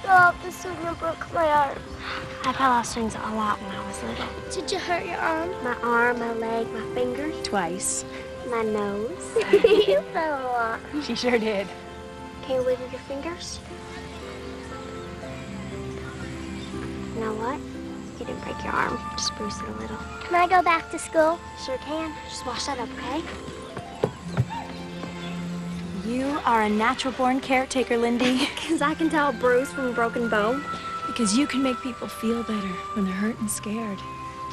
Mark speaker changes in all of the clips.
Speaker 1: fell off the swing and broke my arm.
Speaker 2: I fell off swings a lot when I was little.
Speaker 1: Did you hurt your arm?
Speaker 2: My arm, my leg, my finger.
Speaker 3: Twice.
Speaker 2: My nose.
Speaker 1: You fell a lot.
Speaker 3: She sure did.
Speaker 2: Can you wiggle your fingers? You know what? You didn't break your arm. Just bruised it a little.
Speaker 1: Can I go back to school?
Speaker 2: Sure can. Just wash that up, okay?
Speaker 3: You are a natural-born caretaker, Lindy.
Speaker 2: Because I can tell a bruise from a broken bone.
Speaker 3: Because you can make people feel better when they're hurt and scared.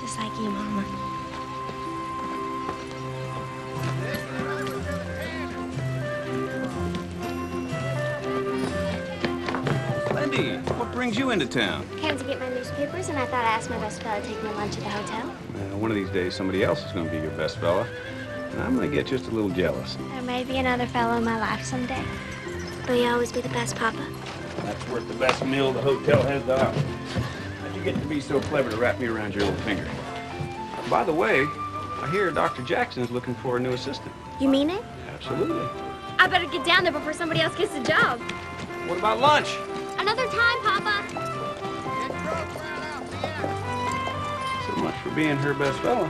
Speaker 2: Just like you, Mama.
Speaker 4: Lindy, what brings you into town?
Speaker 2: Came to get my newspapers, and I thought I'd ask my best fella to take me lunch at the hotel.
Speaker 4: One of these days, somebody else is going to be your best fella. And I'm going to get just a little jealous.
Speaker 2: There may be another fellow in my life someday. Will you always be the best, Papa?
Speaker 4: That's worth the best meal the hotel has to offer. How'd you get to be so clever to wrap me around your little finger? By the way, I hear Dr. Jackson's looking for a new assistant.
Speaker 2: You mean it?
Speaker 4: Absolutely.
Speaker 2: I better get down there before somebody else gets the job.
Speaker 4: What about lunch?
Speaker 2: Another time, Papa.
Speaker 4: So much for being her best fella.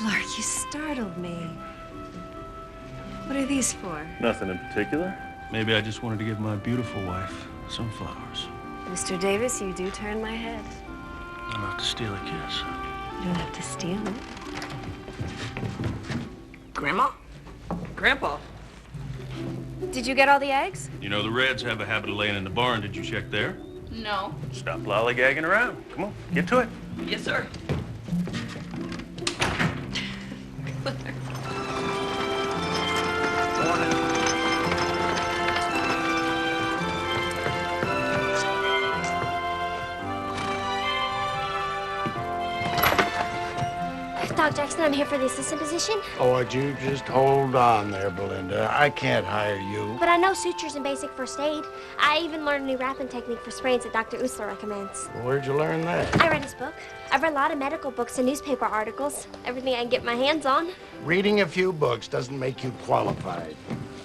Speaker 3: Clark, you startled me. What are these for?
Speaker 5: Nothing in particular. Maybe I just wanted to give my beautiful wife some flowers.
Speaker 3: Mr. Davis, you do turn my head.
Speaker 5: I'm not to steal a kiss.
Speaker 3: You don't have to steal it.
Speaker 6: Grandma? Grandpa?
Speaker 3: Did you get all the eggs?
Speaker 5: You know, the Reds have a habit of laying in the barn. Did you check there?
Speaker 6: No.
Speaker 5: Stop lollygagging around. Come on, get to it.
Speaker 6: Yes, sir.
Speaker 2: Doc Jackson, I'm here for the assistant position.
Speaker 7: Oh, would you just hold on there, Belinda? I can't hire you.
Speaker 2: But I know sutures and basic first aid. I even learned a new wrapping technique for sprains that Dr. Usler recommends.
Speaker 7: Where'd you learn that?
Speaker 2: I read his book. I've read a lot of medical books and newspaper articles. Everything I can get my hands on.
Speaker 7: Reading a few books doesn't make you qualified.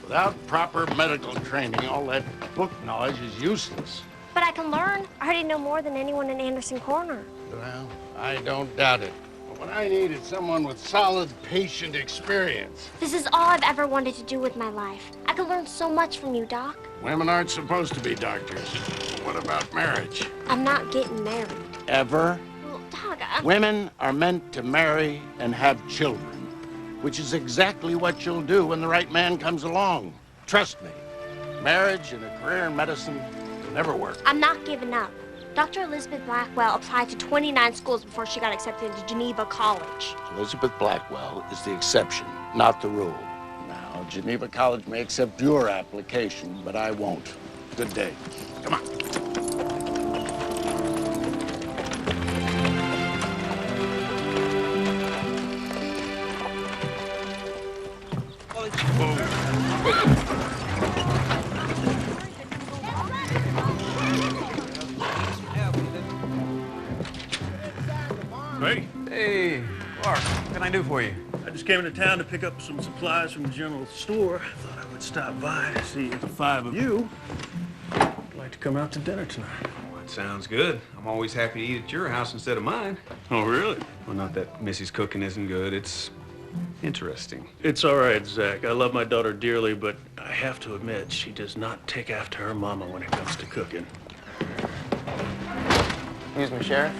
Speaker 7: Without proper medical training, all that book knowledge is useless.
Speaker 2: But I can learn. I already know more than anyone in Anderson Corner.
Speaker 7: Well, I don't doubt it. But what I need is someone with solid patient experience.
Speaker 2: This is all I've ever wanted to do with my life. I could learn so much from you, Doc.
Speaker 7: Women aren't supposed to be doctors. What about marriage?
Speaker 2: I'm not getting married.
Speaker 7: Ever?
Speaker 2: Well, Doc,
Speaker 7: Women are meant to marry and have children, which is exactly what you'll do when the right man comes along. Trust me, marriage and a career in medicine will never work.
Speaker 2: I'm not giving up. Dr. Elizabeth Blackwell applied to 29 schools before she got accepted into Geneva College.
Speaker 7: Elizabeth Blackwell is the exception, not the rule. Now, Geneva College may accept your application, but I won't. Good day. Come on.
Speaker 5: Hey.
Speaker 4: Hey, Clark, what can I do for you?
Speaker 5: I just came into town to pick up some supplies from the general store. I thought I would stop by to see if the five of you would like to come out to dinner tonight.
Speaker 4: Well, that sounds good. I'm always happy to eat at your house instead of mine.
Speaker 5: Oh, really?
Speaker 4: Well, not that Missie's cooking isn't good. It's interesting.
Speaker 5: It's all right, Zach. I love my daughter dearly, but I have to admit, she does not take after her mama when it comes to cooking.
Speaker 8: Excuse me, Sheriff.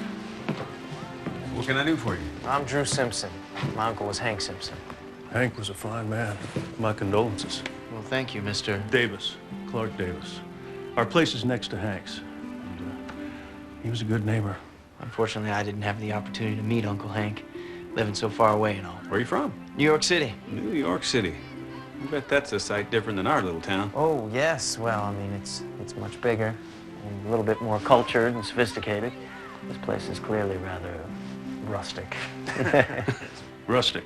Speaker 4: What can I do for you?
Speaker 8: I'm Drew Simpson. My uncle was Hank Simpson.
Speaker 5: Hank was a fine man. My condolences.
Speaker 8: Well, thank you, Mr.
Speaker 5: Davis, Clark Davis. Our place is next to Hank's. And, he was a good neighbor.
Speaker 8: Unfortunately, I didn't have the opportunity to meet Uncle Hank, living so far away and all.
Speaker 4: Where are you from?
Speaker 8: New York City.
Speaker 4: New York City. I bet that's a sight different than our little town.
Speaker 8: Oh, yes. Well, I mean, it's much bigger and a little bit more cultured and sophisticated. This place is clearly rather rustic.
Speaker 5: Rustic.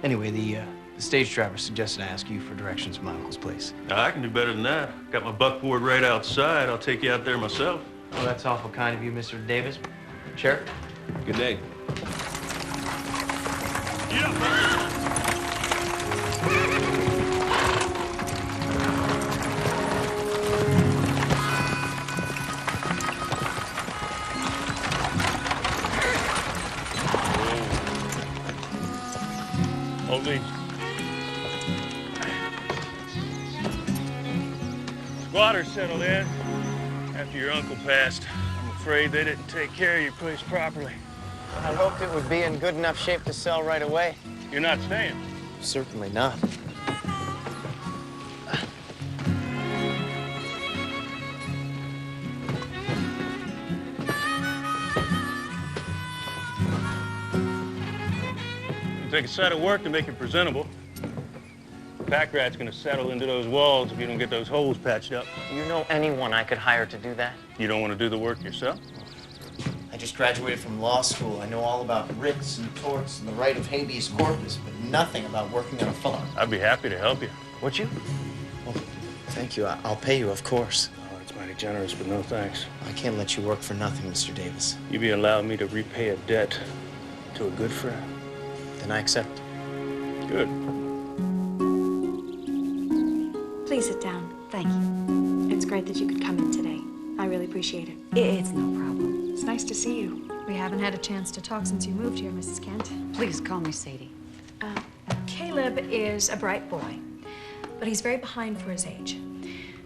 Speaker 8: Anyway, the stage driver suggested I ask you for directions to my uncle's place.
Speaker 5: Now, I can do better than that. Got my buckboard right outside. I'll take you out there myself.
Speaker 8: Oh, that's awful kind of you, Mr. Davis. Sheriff?
Speaker 4: Good day.
Speaker 5: Get up, man. Hold these. Squatters settled in after your uncle passed. I'm afraid they didn't take care of your place properly.
Speaker 8: I hoped it would be in good enough shape to sell right away.
Speaker 5: You're not staying.
Speaker 8: Certainly not.
Speaker 5: It'll take a sight of work to make it presentable. Pack rat's gonna settle into those walls if you don't get those holes patched up.
Speaker 8: Do you know anyone I could hire to do that?
Speaker 5: You don't want to do the work yourself?
Speaker 8: I just graduated from law school. I know all about writs and torts and the right of habeas corpus, but nothing about working on a farm.
Speaker 5: I'd be happy to help you.
Speaker 8: Would you? Well, thank you. I'll pay you, of course.
Speaker 5: Oh, it's mighty generous, but no thanks.
Speaker 8: I can't let you work for nothing, Mr. Davis.
Speaker 5: You be allowing me to repay a debt to a good friend.
Speaker 8: Then I accept.
Speaker 5: Good.
Speaker 3: Please sit down. Thank you. It's great that you could come in today. I really appreciate it.
Speaker 9: It's no problem.
Speaker 3: It's nice to see you. We haven't had a chance to talk since you moved here, Mrs. Kent.
Speaker 9: Please call me Sadie.
Speaker 3: Caleb is a bright boy, but he's very behind for his age,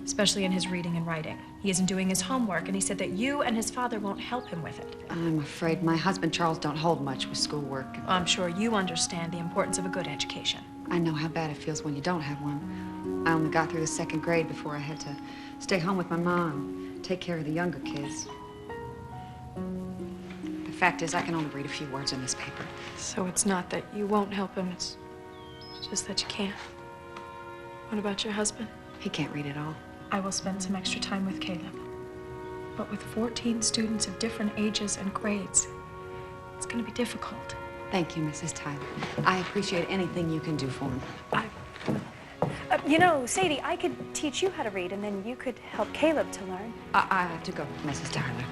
Speaker 3: especially in his reading and writing. He isn't doing his homework, and he said that you and his father won't help him with it.
Speaker 9: I'm afraid my husband Charles don't hold much with schoolwork.
Speaker 3: I'm sure you understand the importance of a good education.
Speaker 9: I know how bad it feels when you don't have one. I only got through the 2nd grade before I had to stay home with my mom, take care of the younger kids. The fact is, I can only read a few words in this paper.
Speaker 3: So it's not that you won't help him, it's just that you can't. What about your husband?
Speaker 9: He can't read at all.
Speaker 3: I will spend some extra time with Caleb. But with 14 students of different ages and grades, it's going to be difficult.
Speaker 9: Thank you, Mrs. Tyler. I appreciate anything you can do for him.
Speaker 10: You know, Sadie, I could teach you how to read, and then you could help Caleb to learn.
Speaker 9: I have to go, Mrs. Tyler.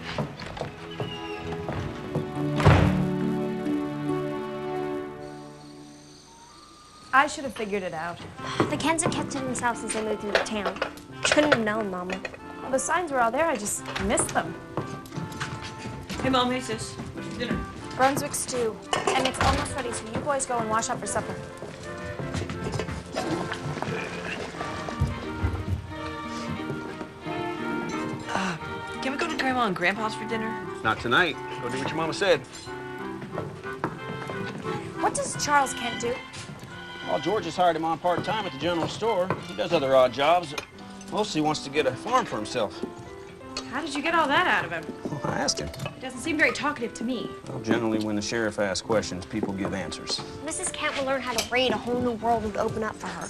Speaker 10: I should have figured it out.
Speaker 2: The Kents have kept to themselves since they moved into town. Couldn't have known, Mama.
Speaker 10: Well, the signs were all there, I just missed them.
Speaker 6: Hey, Mom, hey, sis. What's for dinner?
Speaker 10: Brunswick stew. And it's almost ready, so you boys go and wash up for supper.
Speaker 6: Can we go to Grandma and Grandpa's for dinner?
Speaker 4: Not tonight. Go do what your mama said.
Speaker 10: What does Charles Kent do?
Speaker 4: Well, George has hired him on part-time at the general store. He does other odd jobs. Mostly wants to get a farm for himself.
Speaker 10: How did you get all that out of him?
Speaker 4: Well, I asked him.
Speaker 10: He doesn't seem very talkative to me.
Speaker 4: Well, generally, when the sheriff asks questions, people give answers.
Speaker 2: Mrs. Kent will learn how to read. A whole new world would open up for her.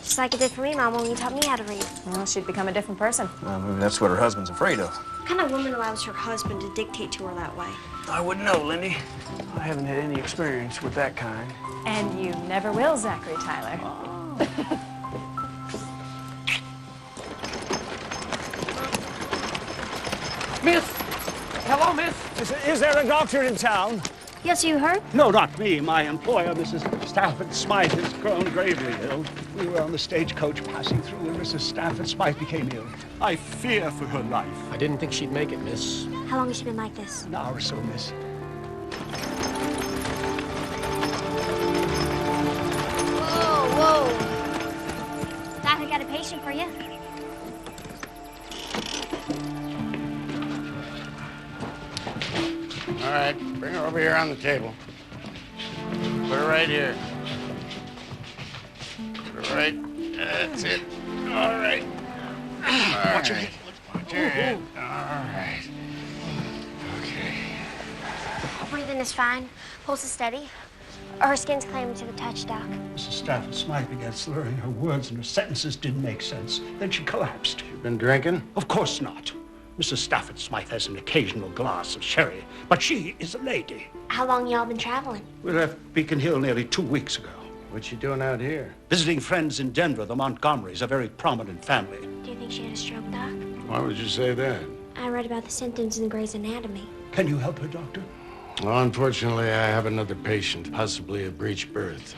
Speaker 2: Just like it did for me, Mom, when you taught me how to read.
Speaker 10: Well, she'd become a different person.
Speaker 4: Maybe that's what her husband's afraid of.
Speaker 2: What kind of woman allows her husband to dictate to her that way?
Speaker 5: I wouldn't know, Lindy. I haven't had any experience with that kind.
Speaker 10: And you never will, Zachary Tyler.
Speaker 11: Miss! Hello, miss. Is there a doctor in town?
Speaker 2: Yes, you heard?
Speaker 11: No, not me. My employer, Mrs. Stafford Smythe, has grown gravely ill. We were on the stagecoach passing through when Mrs. Stafford Smythe became ill. I fear for her life.
Speaker 12: I didn't think she'd make it, miss.
Speaker 2: How long has she been like this?
Speaker 11: An hour or so, miss.
Speaker 2: Whoa. Doc, I got a patient for you.
Speaker 7: All right, bring her over here on the table. Put her right here. Put her right. That's it. All right. Watch your head. Watch your head. All right. Okay.
Speaker 2: Her breathing is fine. Pulse is steady. Her skin's claiming to the touch, Doc.
Speaker 11: Mrs. Stafford Smythe began slurring her words and her sentences didn't make sense. Then she collapsed.
Speaker 7: You been drinking?
Speaker 11: Of course not. Mrs. Stafford Smythe has an occasional glass of sherry, but she is a lady.
Speaker 2: How long y'all been traveling?
Speaker 11: We left Beacon Hill nearly 2 weeks ago.
Speaker 7: What's she doing out here?
Speaker 11: Visiting friends in Denver, the Montgomerys, a very prominent family.
Speaker 2: Do you think she had a stroke, Doc?
Speaker 7: Why would you say that?
Speaker 2: I read about the symptoms in Grey's Anatomy.
Speaker 11: Can you help her, Doctor?
Speaker 7: Well, unfortunately, I have another patient, possibly a breech birth.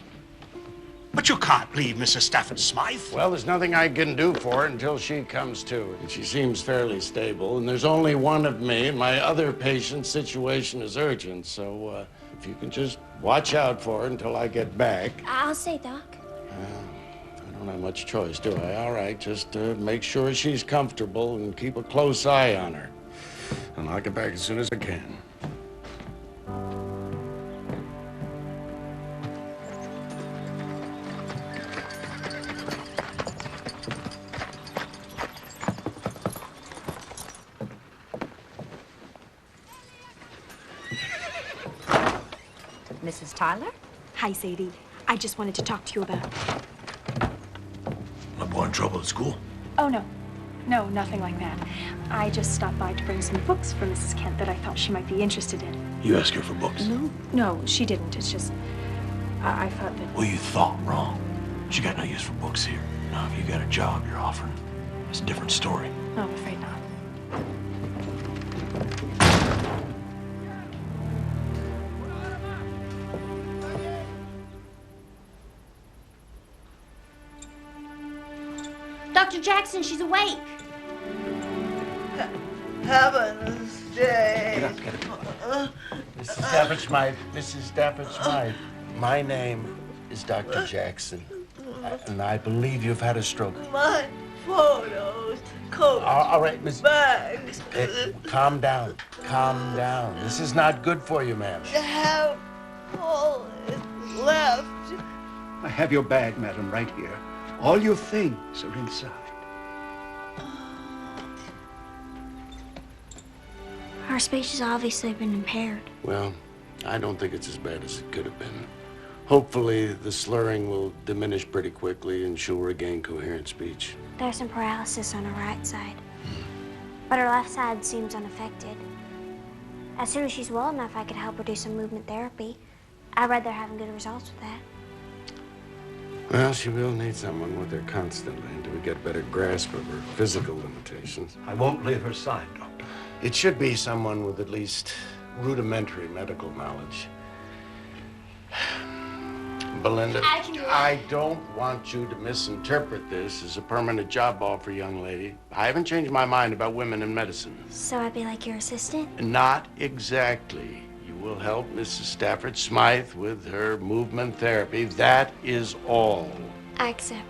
Speaker 11: But you can't leave Mrs. Stafford Smythe.
Speaker 7: Well, there's nothing I can do for her until she comes to. And she seems fairly stable, and there's only one of me, and my other patient's situation is urgent. So if you can just watch out for her until I get back.
Speaker 2: I'll stay, Doc.
Speaker 7: I don't have much choice, do I? All right, just make sure she's comfortable and keep a close eye on her. And I'll get back as soon as I can.
Speaker 13: Mrs. Tyler?
Speaker 10: Hi, Sadie. I just wanted to talk to you about...
Speaker 12: My boy in trouble at school?
Speaker 10: Oh, no. No, nothing like that. I just stopped by to bring some books for Mrs. Kent that I thought she might be interested in.
Speaker 12: You asked her for books?
Speaker 10: No, she didn't. It's just... I thought that...
Speaker 12: Well, you thought wrong. She got no use for books here. Now, if you got a job you're offering, it's a different story.
Speaker 10: No, I'm afraid not.
Speaker 2: Dr. Jackson, she's awake.
Speaker 14: Heaven's day.
Speaker 7: Get up. Mrs. Stafford Smythe, Mrs. Stafford Smythe. My name is Dr. Jackson, and I believe you've had a stroke.
Speaker 14: My photos, coats,
Speaker 7: All right, Miss.
Speaker 14: bags.
Speaker 7: Calm down. Calm down. This is not good for you, ma'am.
Speaker 14: I have all is left.
Speaker 11: I have your bag, madam, right here. All your things are inside.
Speaker 2: Her speech has obviously been impaired.
Speaker 7: Well, I don't think it's as bad as it could have been. Hopefully, the slurring will diminish pretty quickly and she'll regain coherent speech.
Speaker 2: There's some paralysis on her right side, but her left side seems unaffected. As soon as she's well enough, I could help her do some movement therapy. I read they're having good results with that.
Speaker 7: Well, she will need someone with her constantly until we get a better grasp of her physical limitations.
Speaker 11: I won't leave her side, Doctor.
Speaker 7: It should be someone with at least rudimentary medical knowledge. Belinda, I don't want you to misinterpret this as a permanent job offer, young lady. I haven't changed my mind about women in medicine.
Speaker 2: So I'd be like your assistant?
Speaker 7: Not exactly. You will help Mrs. Stafford Smythe with her movement therapy. That is all.
Speaker 2: I accept.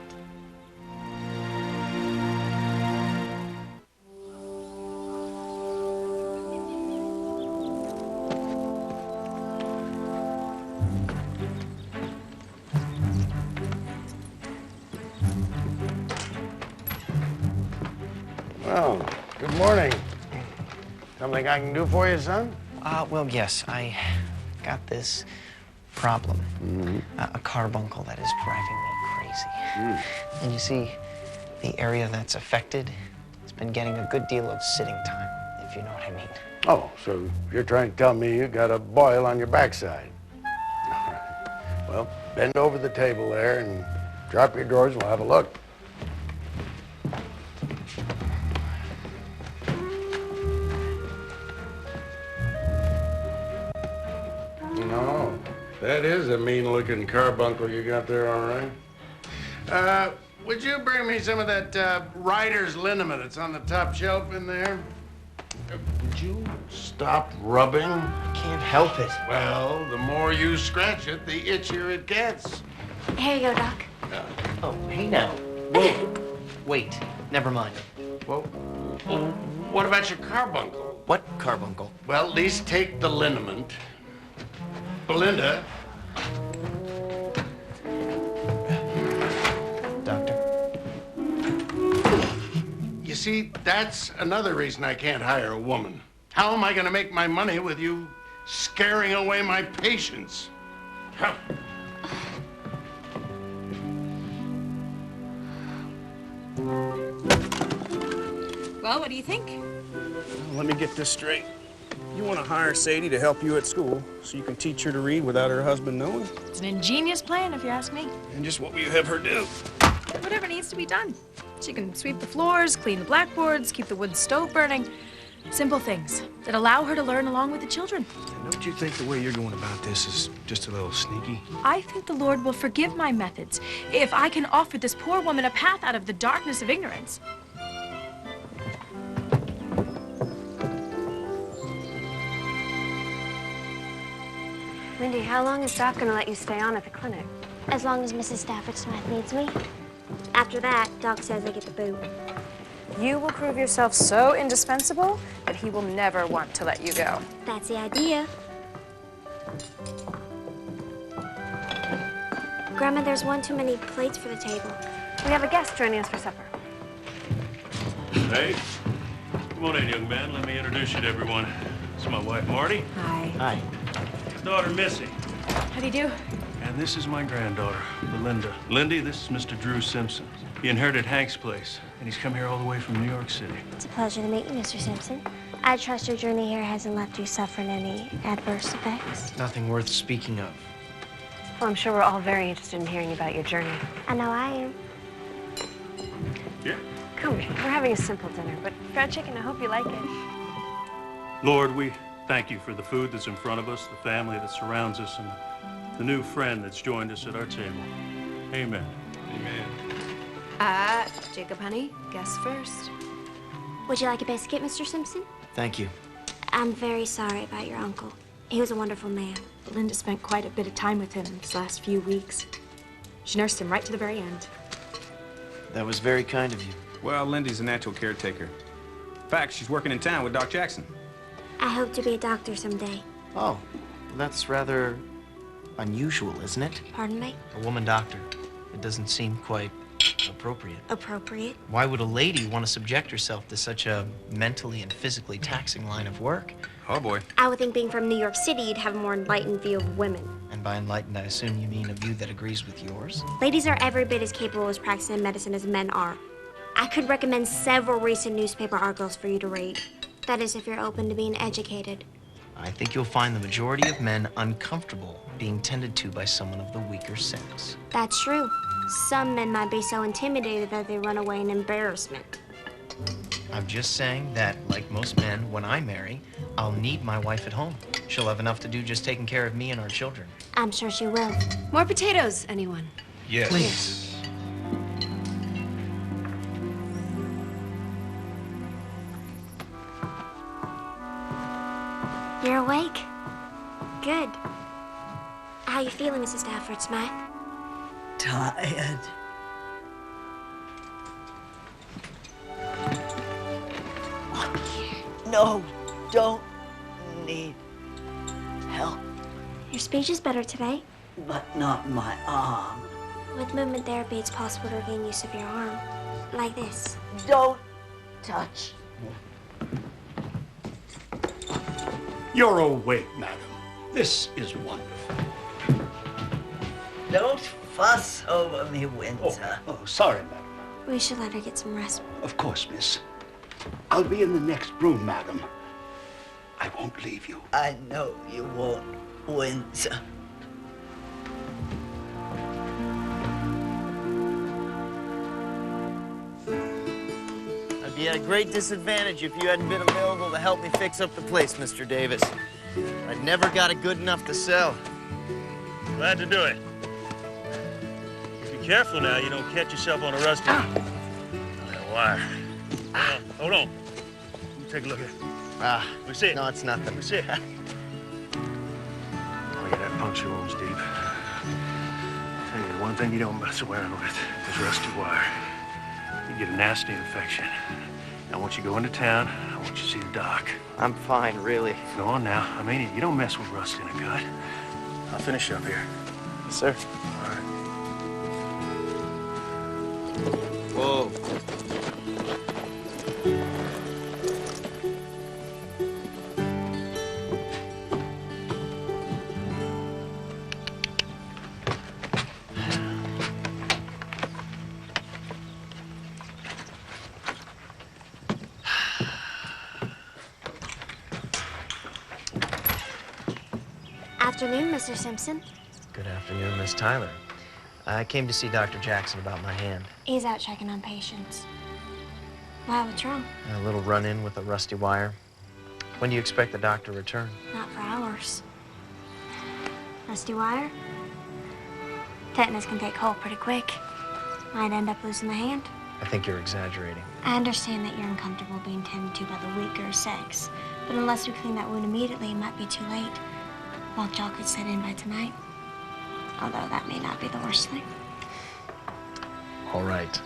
Speaker 7: Well, good morning. Something I can do for you, son?
Speaker 8: Well, yes. I got this problem. A carbuncle that is driving me crazy. And you see, the area that's affected, it's been getting a good deal of sitting time, if you know what I mean.
Speaker 7: Oh, so you're trying to tell me you got a boil on your backside. All right. Well, bend over the table there and drop your drawers and we'll have a look. No, that is a mean-looking carbuncle you got there, all right. Would you bring me some of that writer's liniment that's on the top shelf in there? Would you stop rubbing?
Speaker 8: I can't help it.
Speaker 7: Well, the more you scratch it, the itchier it gets.
Speaker 2: Here you go, Doc.
Speaker 8: Oh, hey now. Whoa. Wait, never mind.
Speaker 7: Well, what about your carbuncle?
Speaker 8: What carbuncle?
Speaker 7: Well, at least take the liniment. Belinda.
Speaker 8: Doctor?
Speaker 7: You see, that's another reason I can't hire a woman. How am I going to make my money with you scaring away my patients? Huh.
Speaker 10: Well, what do you think?
Speaker 5: Let me get this straight.
Speaker 4: You want to hire Sadie to help you at school so you can teach her to read without her husband knowing?
Speaker 3: It's an ingenious plan, if you ask me.
Speaker 4: And just what will you have her do?
Speaker 3: Whatever needs to be done. She can sweep the floors, clean the blackboards, keep the wood stove burning. Simple things that allow her to learn along with the children.
Speaker 12: And don't you think the way you're going about this is just a little sneaky?
Speaker 3: I think the Lord will forgive my methods if I can offer this poor woman a path out of the darkness of ignorance.
Speaker 2: Lindy, how long is Doc gonna let you stay on at the clinic?
Speaker 1: As long as Mrs. Stafford Smith needs me.
Speaker 2: After that, Doc says I get the boot.
Speaker 10: You will prove yourself so indispensable that he will never want to let you go.
Speaker 2: That's the idea. Grandma, there's one too many plates for the table.
Speaker 10: We have a guest joining us for supper.
Speaker 12: Hey, come on in, young man. Let me introduce you to everyone. This is my wife, Marty.
Speaker 3: Hi.
Speaker 8: Hi.
Speaker 12: His daughter, Missie.
Speaker 3: How do you do?
Speaker 12: And this is my granddaughter, Belinda. Lindy, this is Mr. Drew Simpson. He inherited Hank's place, and he's come here all the way from New York City.
Speaker 2: It's a pleasure to meet you, Mr. Simpson. I trust your journey here hasn't left you suffering any adverse effects.
Speaker 8: Nothing worth speaking of.
Speaker 10: Well, I'm sure we're all very interested in hearing about your journey.
Speaker 2: I know I am.
Speaker 12: Yeah.
Speaker 10: Come, we're having a simple dinner, but fried chicken, I hope you like it.
Speaker 12: Lord, we thank you for the food that's in front of us, the family that surrounds us, and the new friend that's joined us at our table. Amen.
Speaker 4: Amen.
Speaker 10: Jacob, honey, guess first.
Speaker 2: Would you like a biscuit, Mr. Simpson?
Speaker 8: Thank you.
Speaker 2: I'm very sorry about your uncle. He was a wonderful man.
Speaker 3: Linda spent quite a bit of time with him these last few weeks. She nursed him right to the very end.
Speaker 8: That was very kind of you.
Speaker 4: Well, Lindy's a natural caretaker. In fact, she's working in town with Doc Jackson.
Speaker 2: I hope to be a doctor someday.
Speaker 8: Oh, that's rather unusual, isn't it?
Speaker 2: Pardon me?
Speaker 8: A woman doctor. It doesn't seem quite appropriate.
Speaker 2: Appropriate?
Speaker 8: Why would a lady want to subject herself to such a mentally and physically taxing line of work?
Speaker 4: Oh, boy.
Speaker 2: I would think being from New York City, you'd have a more enlightened view of women.
Speaker 8: And by enlightened, I assume you mean a view that agrees with yours?
Speaker 2: Ladies are every bit as capable as practicing medicine as men are. I could recommend several recent newspaper articles for you to read. That is, if you're open to being educated.
Speaker 8: I think you'll find the majority of men uncomfortable being tended to by someone of the weaker sex.
Speaker 2: That's true. Some men might be so intimidated that they run away in embarrassment.
Speaker 8: I'm just saying that, like most men, when I marry, I'll need my wife at home. She'll have enough to do just taking care of me and our children.
Speaker 2: I'm sure she will.
Speaker 10: More potatoes, anyone?
Speaker 12: Yes.
Speaker 8: Please.
Speaker 2: You're awake? Good. How you feeling, Mrs. Stafford Smith?
Speaker 14: Tired. No, don't need help.
Speaker 2: Your speech is better today.
Speaker 14: But not my arm.
Speaker 2: With movement therapy, it's possible to regain use of your arm. Like this.
Speaker 14: Don't touch me.
Speaker 11: You're awake, madam. This is wonderful.
Speaker 14: Don't fuss over me, Winter.
Speaker 11: Oh, sorry, madam.
Speaker 2: We should let her get some rest.
Speaker 11: Of course, miss. I'll be in the next room, madam. I won't leave you.
Speaker 14: I know you won't, Winter.
Speaker 13: I'd be at a great disadvantage if you hadn't been available to help me fix up the place, Mr. Davis. I never got it good enough to sell.
Speaker 12: Glad to do it. Be careful now, you don't catch yourself on a rusty wire. Hold on. Let me take a look at it. Let me see it.
Speaker 13: No, it's nothing.
Speaker 12: Let me see it. Oh, yeah, that puncture wound's deep. I'll tell you, the one thing you don't mess around with is rusty wire. You get a nasty infection. Now, once you go into town, I want you to see the doc.
Speaker 13: I'm fine, really.
Speaker 12: Go on now. I mean it. You don't mess with rust in a gut. I'll finish up here.
Speaker 13: Yes, sir.
Speaker 12: All right.
Speaker 13: Whoa.
Speaker 2: Afternoon, Mr. Simpson.
Speaker 8: Good afternoon, Miss Tyler. I came to see Dr. Jackson about my hand.
Speaker 2: He's out checking on patients. Why, what's wrong?
Speaker 8: A little run-in with a rusty wire. When do you expect the doctor to return?
Speaker 2: Not for hours. Rusty wire? Tetanus can take hold pretty quick. Might end up losing the hand.
Speaker 8: I think you're exaggerating.
Speaker 2: I understand that you're uncomfortable being tended to by the weaker sex, but unless we clean that wound immediately, it might be too late. Lockjaw could set in by tonight. Although that may not be the worst thing.
Speaker 8: All right.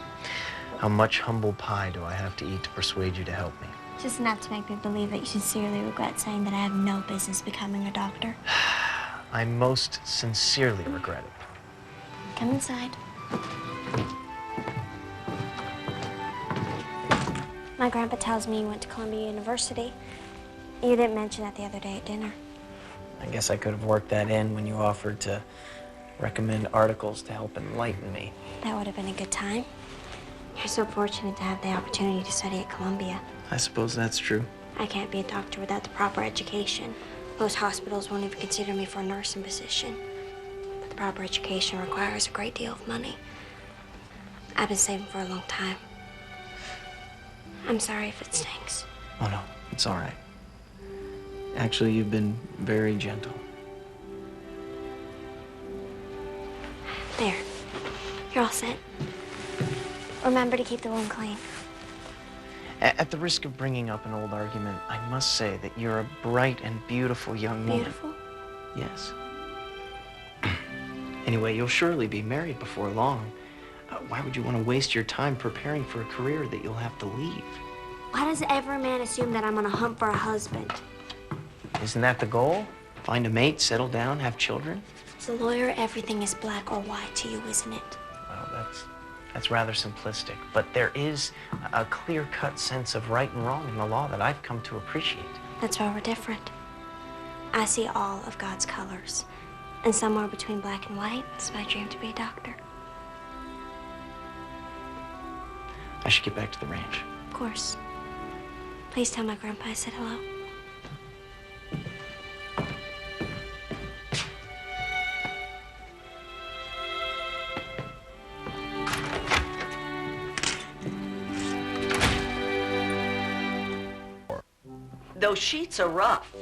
Speaker 8: How much humble pie do I have to eat to persuade you to help me?
Speaker 2: Just enough to make me believe that you sincerely regret saying that I have no business becoming a doctor.
Speaker 8: I most sincerely regret it.
Speaker 2: Come inside. My grandpa tells me you went to Columbia University. You didn't mention that the other day at dinner.
Speaker 8: I guess I could have worked that in when you offered to recommend articles to help enlighten me.
Speaker 2: That would have been a good time. You're so fortunate to have the opportunity to study at Columbia.
Speaker 8: I suppose that's true.
Speaker 2: I can't be a doctor without the proper education. Most hospitals won't even consider me for a nursing position. But the proper education requires a great deal of money. I've been saving for a long time. I'm sorry if it stinks.
Speaker 8: Oh, no, it's all right. Actually, you've been very gentle.
Speaker 2: There. You're all set. Remember to keep the wound clean.
Speaker 8: At the risk of bringing up an old argument, I must say that you're a bright and beautiful young woman.
Speaker 2: Beautiful?
Speaker 8: Yes. Anyway, you'll surely be married before long. Why would you want to waste your time preparing for a career that you'll have to leave?
Speaker 2: Why does every man assume that I'm on a hunt for a husband?
Speaker 8: Isn't that the goal? Find a mate, settle down, have children?
Speaker 2: As a lawyer, everything is black or white to you, isn't it?
Speaker 8: Well, that's rather simplistic, but there is a clear-cut sense of right and wrong in the law that I've come to appreciate.
Speaker 2: That's why we're different. I see all of God's colors, and somewhere between black and white is my dream to be a doctor.
Speaker 8: I should get back to the ranch.
Speaker 2: Of course. Please tell my grandpa I said hello.
Speaker 15: Those sheets are rough.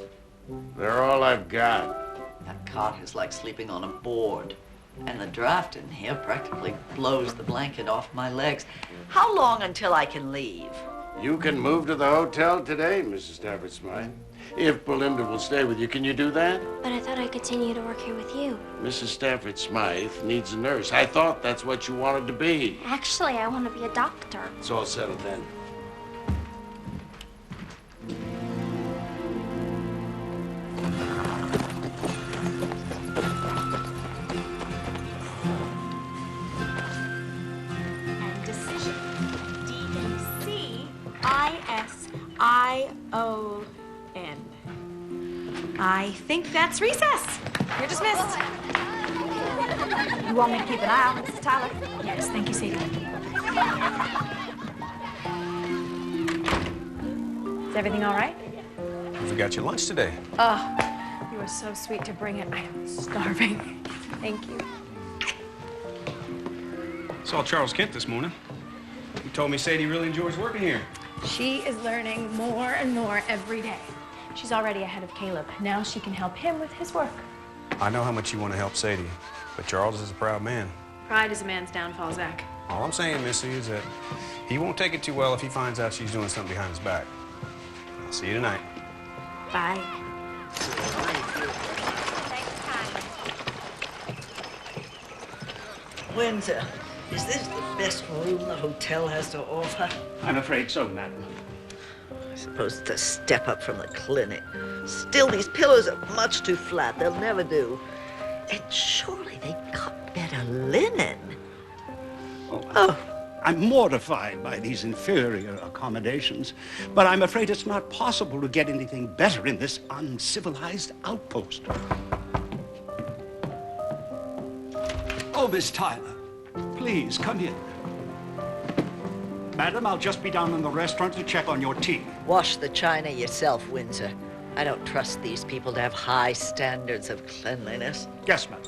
Speaker 7: They're all I've got.
Speaker 15: That cot is like sleeping on a board. And the draft in here practically blows the blanket off my legs. How long until I can leave?
Speaker 7: You can move to the hotel today, Mrs. Stafford Smythe. If Belinda will stay with you, can you do that?
Speaker 2: But I thought I'd continue to work here with you.
Speaker 7: Mrs. Stafford Smythe needs a nurse. I thought that's what you wanted to be.
Speaker 2: Actually, I want to be a doctor.
Speaker 7: It's all settled then.
Speaker 3: I-S-I-O-N. I think that's recess. You're dismissed.
Speaker 10: You want me to keep an eye on Mrs. Tyler?
Speaker 3: Yes, thank you, Sadie. Is everything all right?
Speaker 4: You forgot your lunch today.
Speaker 3: Oh, you were so sweet to bring it. I am starving. Thank you.
Speaker 4: Saw Charles Kent this morning. He told me Sadie really enjoys working here.
Speaker 3: She is learning more and more every day. She's already ahead of Caleb. Now she can help him with his work.
Speaker 4: I know how much you want to help Sadie, but Charles is a proud man.
Speaker 3: Pride is a man's downfall, Zach.
Speaker 4: All I'm saying, Missy, is that he won't take it too well if he finds out she's doing something behind his back. I'll see you tonight.
Speaker 3: Bye.
Speaker 15: Windsor, is this the best room the hotel has to offer?
Speaker 11: I'm afraid so, madam.
Speaker 15: I suppose it's a step up from the clinic. Still, these pillows are much too flat. They'll never do. And surely they've got better linen.
Speaker 11: Oh, I'm mortified by these inferior accommodations, but I'm afraid it's not possible to get anything better in this uncivilized outpost. Oh, Miss Tyler, please come in. Madam, I'll just be down in the restaurant to check on your tea.
Speaker 15: Wash the china yourself, Windsor. I don't trust these people to have high standards of cleanliness.
Speaker 11: Yes, ma'am.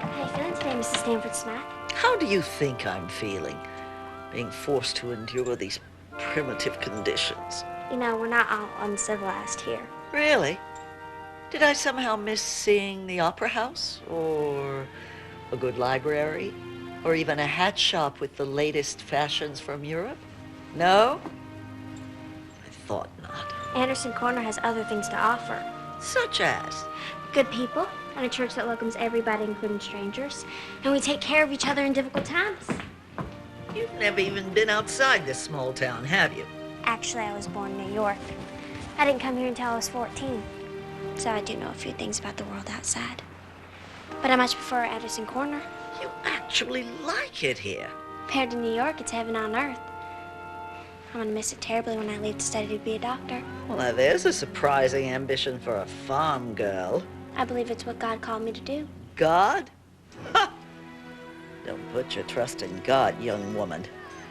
Speaker 2: How you feeling today, Mrs. Stanford Smack?
Speaker 15: How do you think I'm feeling, being forced to endure these primitive conditions?
Speaker 2: You know, we're not all uncivilized here.
Speaker 15: Really? Did I somehow miss seeing the opera house, or a good library, or even a hat shop with the latest fashions from Europe? No? I thought not.
Speaker 2: Anderson Corner has other things to offer.
Speaker 15: Such as?
Speaker 2: Good people, and a church that welcomes everybody, including strangers. And we take care of each other in difficult times.
Speaker 15: You've never even been outside this small town, have you?
Speaker 2: Actually, I was born in New York. I didn't come here until I was 14. So I do know a few things about the world outside. But I much prefer Anderson Corner.
Speaker 15: You actually like it here.
Speaker 2: Compared to New York, it's heaven on earth. I'm gonna miss it terribly when I leave to study to be a doctor.
Speaker 15: Well, now there's a surprising ambition for a farm girl.
Speaker 2: I believe it's what God called me to do.
Speaker 15: God? Ha! Don't put your trust in God, young woman.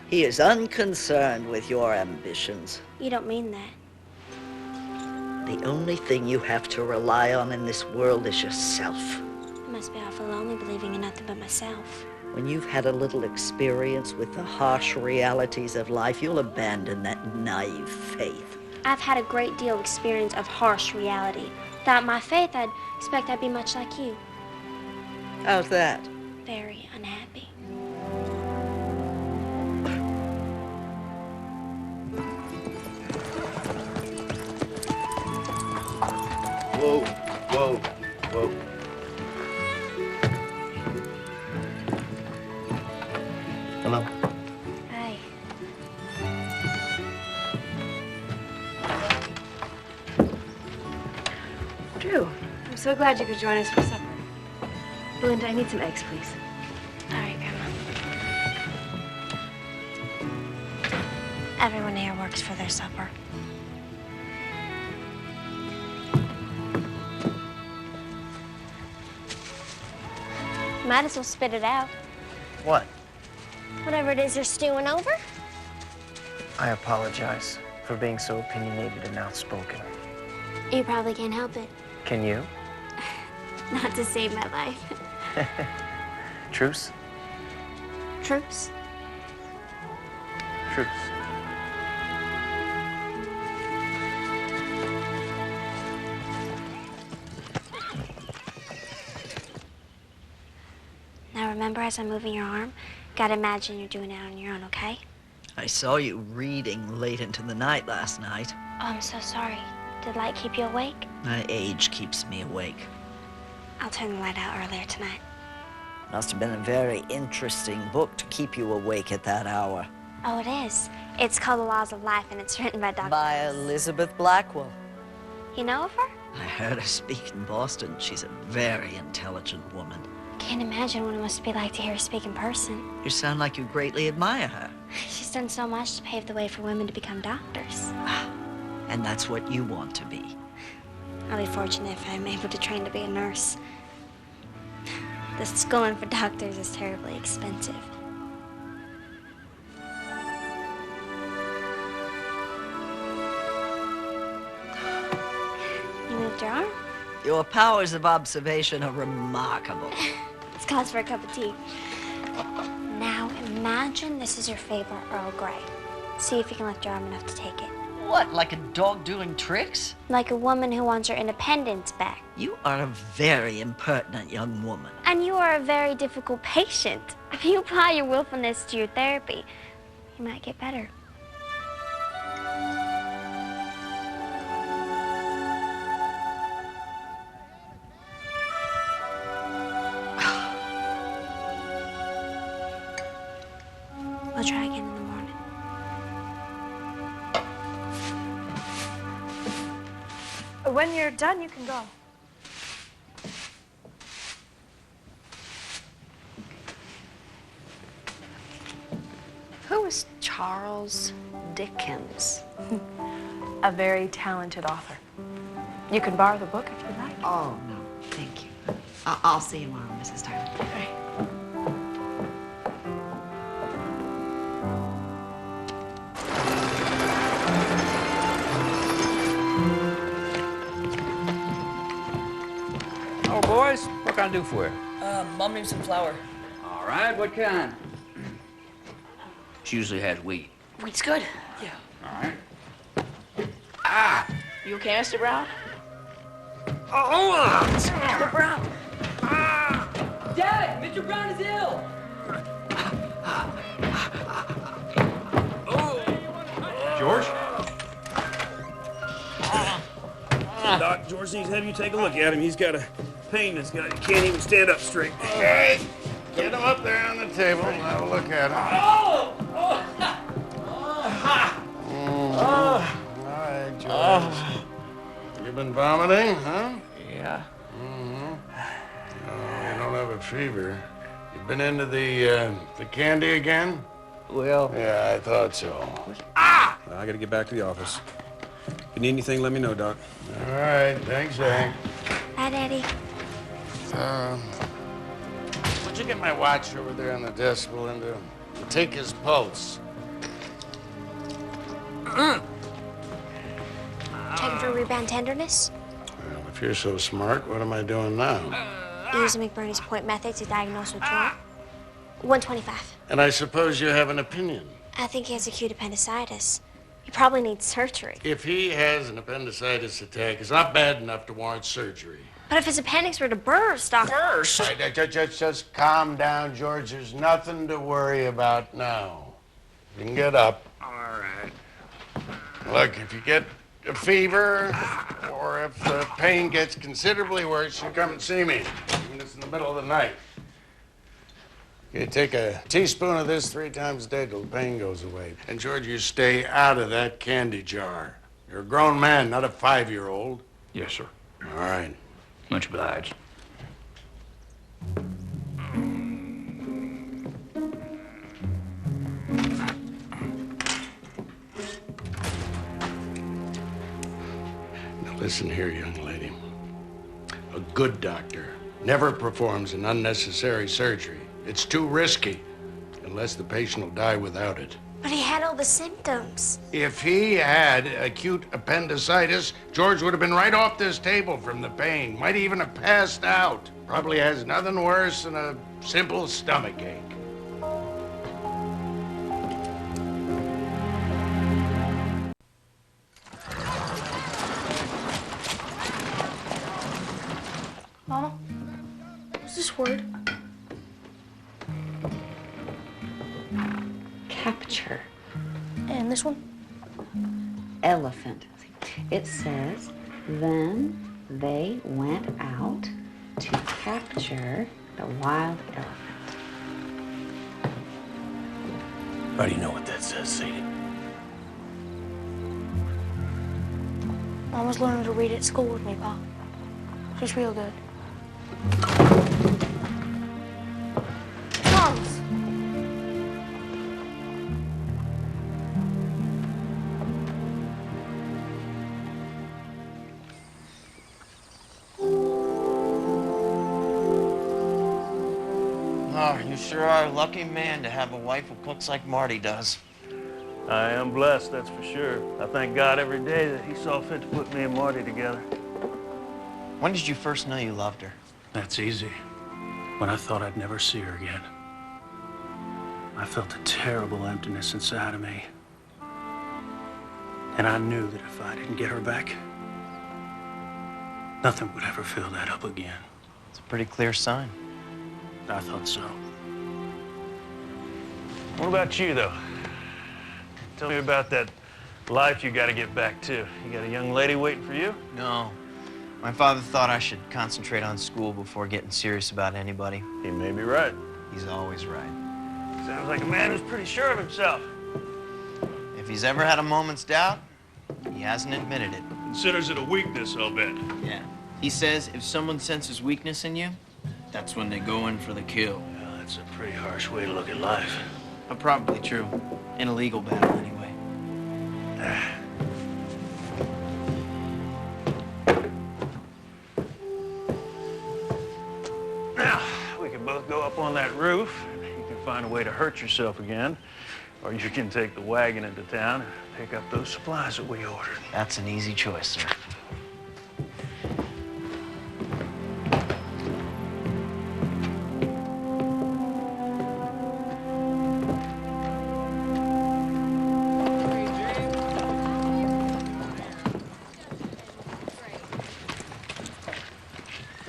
Speaker 15: He is unconcerned with your ambitions.
Speaker 2: You don't mean that.
Speaker 15: The only thing you have to rely on in this world is yourself.
Speaker 2: I must be awful lonely believing in nothing but myself.
Speaker 15: When you've had a little experience with the harsh realities of life, you'll abandon that naive faith.
Speaker 2: I've had a great deal of experience of harsh reality. Without my faith, I'd expect I'd be much like you.
Speaker 15: How's that?
Speaker 2: Very unhappy.
Speaker 4: Whoa, whoa, whoa.
Speaker 8: Hello.
Speaker 2: Hi.
Speaker 16: Drew, I'm so glad you could join us for supper. Belinda, I need some eggs, please.
Speaker 2: All right, Grandma. Everyone here works for their supper. Might as well spit it out.
Speaker 8: What?
Speaker 2: Whatever it is you're stewing over.
Speaker 8: I apologize for being so opinionated and outspoken.
Speaker 2: You probably can't help it.
Speaker 8: Can you?
Speaker 2: Not to save my life.
Speaker 8: Truce?
Speaker 2: Truce?
Speaker 8: Truce.
Speaker 2: Now remember, as I'm moving your arm, gotta imagine you're doing it on your own, okay?
Speaker 15: I saw you reading late into the night last night.
Speaker 2: Oh, I'm so sorry. Did light keep you awake?
Speaker 15: My age keeps me awake.
Speaker 2: I'll turn the light out earlier tonight.
Speaker 15: Must have been a very interesting book to keep you awake at that hour.
Speaker 2: Oh, it is. It's called The Laws of Life, and it's written by Dr.
Speaker 15: By Elizabeth Blackwell.
Speaker 2: You know of her?
Speaker 15: I heard her speak in Boston. She's a very intelligent woman.
Speaker 2: Can't imagine what it must be like to hear her speak in person.
Speaker 15: You sound like you greatly admire her.
Speaker 2: She's done so much to pave the way for women to become doctors.
Speaker 15: And that's what you want to be.
Speaker 2: I'll be fortunate if I'm able to train to be a nurse. The schooling for doctors is terribly expensive. You moved your arm?
Speaker 15: Your powers of observation are remarkable.
Speaker 2: It's cause for a cup of tea. Now imagine this is your favorite Earl Grey. See if you can lift your arm enough to take it.
Speaker 15: What, like a dog doing tricks?
Speaker 2: Like a woman who wants her independence back.
Speaker 15: You are a very impertinent young woman.
Speaker 2: And you are a very difficult patient. If you apply your willfulness to your therapy, you might get better. We'll try again in the morning.
Speaker 3: When you're done, you can go.
Speaker 16: Who is Charles Dickens?
Speaker 3: A very talented author. You can borrow the book if you'd like.
Speaker 9: Oh, no, thank you. I'll see you tomorrow, Mrs. Tyler.
Speaker 3: Okay.
Speaker 4: can I do for you?
Speaker 6: Mom needs some flour.
Speaker 4: All right, what kind? She usually has wheat.
Speaker 6: Wheat's good. Yeah.
Speaker 4: All right.
Speaker 6: You okay, Mr. Browne?
Speaker 4: Oh!
Speaker 6: Mr. Browne! Dad, Mr. Browne is ill!
Speaker 5: George? Doc, George needs to have you take a look at him. He's got a pain that's got, he can't even stand up straight.
Speaker 7: Hey, get him up there on the table and have a look at him. All right, George. You been vomiting, huh?
Speaker 13: Yeah.
Speaker 7: Mm-hmm. No, you don't have a fever. You been into the candy again?
Speaker 13: Well...
Speaker 7: Yeah, I thought so.
Speaker 4: I gotta get back to the office. If you need anything, let me know, Doc.
Speaker 7: All right, thanks, Hank.
Speaker 2: Bye, Daddy.
Speaker 7: Would you get my watch over there on the desk, Belinda? Take his pulse.
Speaker 2: Checking for rebound tenderness.
Speaker 7: Well, if you're so smart, what am I doing now?
Speaker 2: Using McBurney's point method to diagnose withdrawal. 125.
Speaker 7: And I suppose you have an opinion.
Speaker 2: I think he has acute appendicitis. He probably needs surgery.
Speaker 7: If he has an appendicitis attack, it's not bad enough to warrant surgery.
Speaker 2: But if his appendix were to burst, Doctor...
Speaker 7: Burst? Just calm down, George. There's nothing to worry about now. You can get up.
Speaker 4: All right.
Speaker 7: Look, if you get a fever or if the pain gets considerably worse, you come and see me, even if it's in the middle of the night. You take a teaspoon of this 3 times a day till the pain goes away. And George, you stay out of that candy jar. You're a grown man, not a 5-year-old.
Speaker 4: Yes, sir.
Speaker 7: All right.
Speaker 4: Much obliged.
Speaker 7: Now listen here, young lady. A good doctor never performs an unnecessary surgery. It's too risky, unless the patient will die without it.
Speaker 2: But he had all the symptoms.
Speaker 7: If he had acute appendicitis, George would have been right off this table from the pain. Might even have passed out. Probably has nothing worse than a simple stomachache.
Speaker 16: Mama, what's this word?
Speaker 17: Capture.
Speaker 16: And this one?
Speaker 17: Elephant. It says, then they went out to capture the wild elephant.
Speaker 5: How do you know what that says, Sadie?
Speaker 16: Mom was learning to read at school with me, Pa. She's real good. Moms!
Speaker 13: Oh, you sure are a lucky man to have a wife who cooks like Marty does.
Speaker 5: I am blessed, that's for sure. I thank God every day that he saw fit to put me and Marty together.
Speaker 13: When did you first know you loved her?
Speaker 5: That's easy. When I thought I'd never see her again. I felt a terrible emptiness inside of me. And I knew that if I didn't get her back, nothing would ever fill that up again.
Speaker 13: It's a pretty clear sign.
Speaker 5: I thought so. What about you, though? Tell me about that life you got to get back to. You got a young lady waiting for you?
Speaker 13: No. My father thought I should concentrate on school before getting serious about anybody.
Speaker 5: He may be right.
Speaker 13: He's always right.
Speaker 5: Sounds like a man who's pretty sure of himself.
Speaker 13: If he's ever had a moment's doubt, he hasn't admitted it.
Speaker 5: Considers it a weakness, I'll bet.
Speaker 13: Yeah. He says if someone senses weakness in you, that's when they go in for the kill.
Speaker 5: Well, that's a pretty harsh way to look at life.
Speaker 13: Probably true. In a legal battle, anyway.
Speaker 5: Now, we can both go up on that roof. You can find a way to hurt yourself again. Or you can take the wagon into town and pick up those supplies that we ordered.
Speaker 13: That's an easy choice, sir.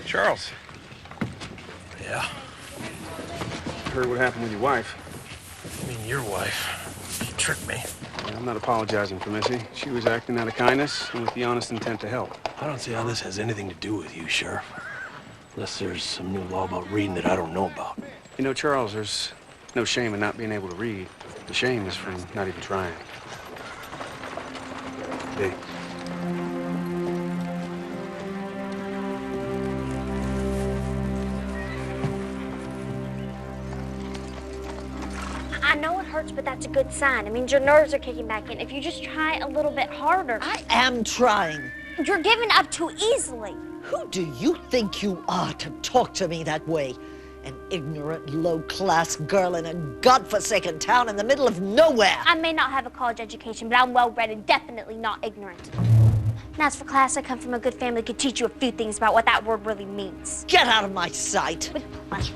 Speaker 4: Charles.
Speaker 12: Yeah?
Speaker 4: Heard what happened with your wife.
Speaker 12: I mean, your wife. She tricked me.
Speaker 4: Yeah, I'm not apologizing for Missy. She was acting out of kindness and with the honest intent to help.
Speaker 12: I don't see how this has anything to do with you, Sheriff. Unless there's some new law about reading that I don't know about.
Speaker 4: You know, Charles, there's no shame in not being able to read. The shame is from not even trying. Hey.
Speaker 1: I know it hurts, but that's a good sign. It means your nerves are kicking back in. If you just try a little bit harder.
Speaker 15: I am trying.
Speaker 1: You're giving up too easily.
Speaker 15: Who do you think you are to talk to me that way? An ignorant, low-class girl in a godforsaken town in the middle of nowhere.
Speaker 1: I may not have a college education, but I'm well-read and definitely not ignorant. And as for class, I come from a good family that could teach you a few things about what that word really means.
Speaker 15: Get out of my sight.
Speaker 1: With pleasure.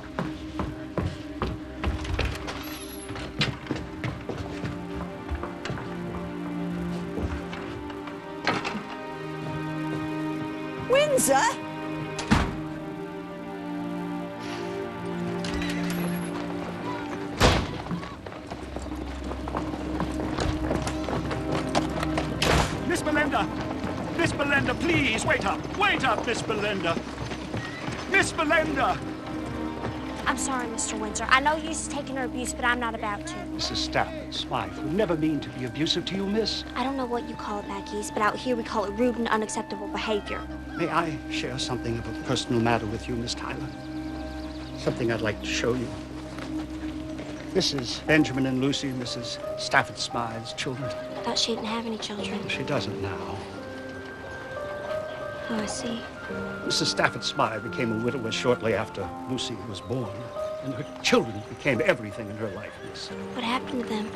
Speaker 15: Windsor?
Speaker 11: Miss Belinda! Miss Belinda, please, wait up! Wait up, Miss Belinda! Miss Belinda!
Speaker 1: I'm sorry, Mr. Windsor. I know you're taking her abuse, but I'm not about to.
Speaker 11: Mrs. Stafford Smythe would never mean to be abusive to you, miss.
Speaker 1: I don't know what you call it back east, but out here we call it rude and unacceptable behavior.
Speaker 11: May I share something of a personal matter with you, Miss Tyler? Something I'd like to show you. This is Benjamin and Lucy, Mrs. Stafford Smythe's children.
Speaker 2: I thought she didn't have any children.
Speaker 11: She doesn't now.
Speaker 2: Oh, I see.
Speaker 11: Mrs. Stafford Smythe became a widower shortly after Lucy was born, and her children became everything in her life, miss.
Speaker 2: What happened to them?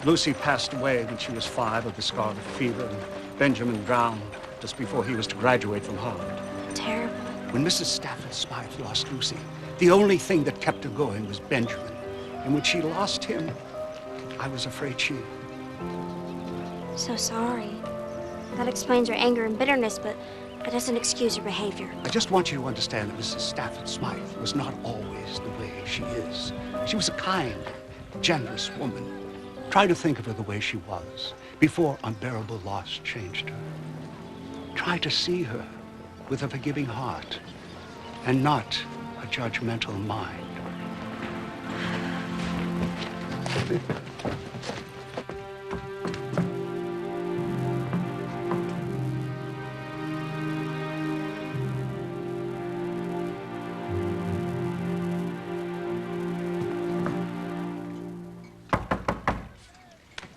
Speaker 11: Lucy passed away when she was 5 of the scarlet fever, and Benjamin drowned just before he was to graduate from Harvard.
Speaker 2: Terrible.
Speaker 11: When Mrs. Stafford Smythe lost Lucy, the only thing that kept her going was Benjamin. And when she lost him, I was afraid she...
Speaker 2: So sorry. That explains her anger and bitterness, but it doesn't excuse her behavior.
Speaker 11: I just want you to understand that Mrs. Stafford Smythe was not always the way she is. She was a kind, generous woman. Try to think of her the way she was before unbearable loss changed her. Try to see her with a forgiving heart and not a judgmental mind.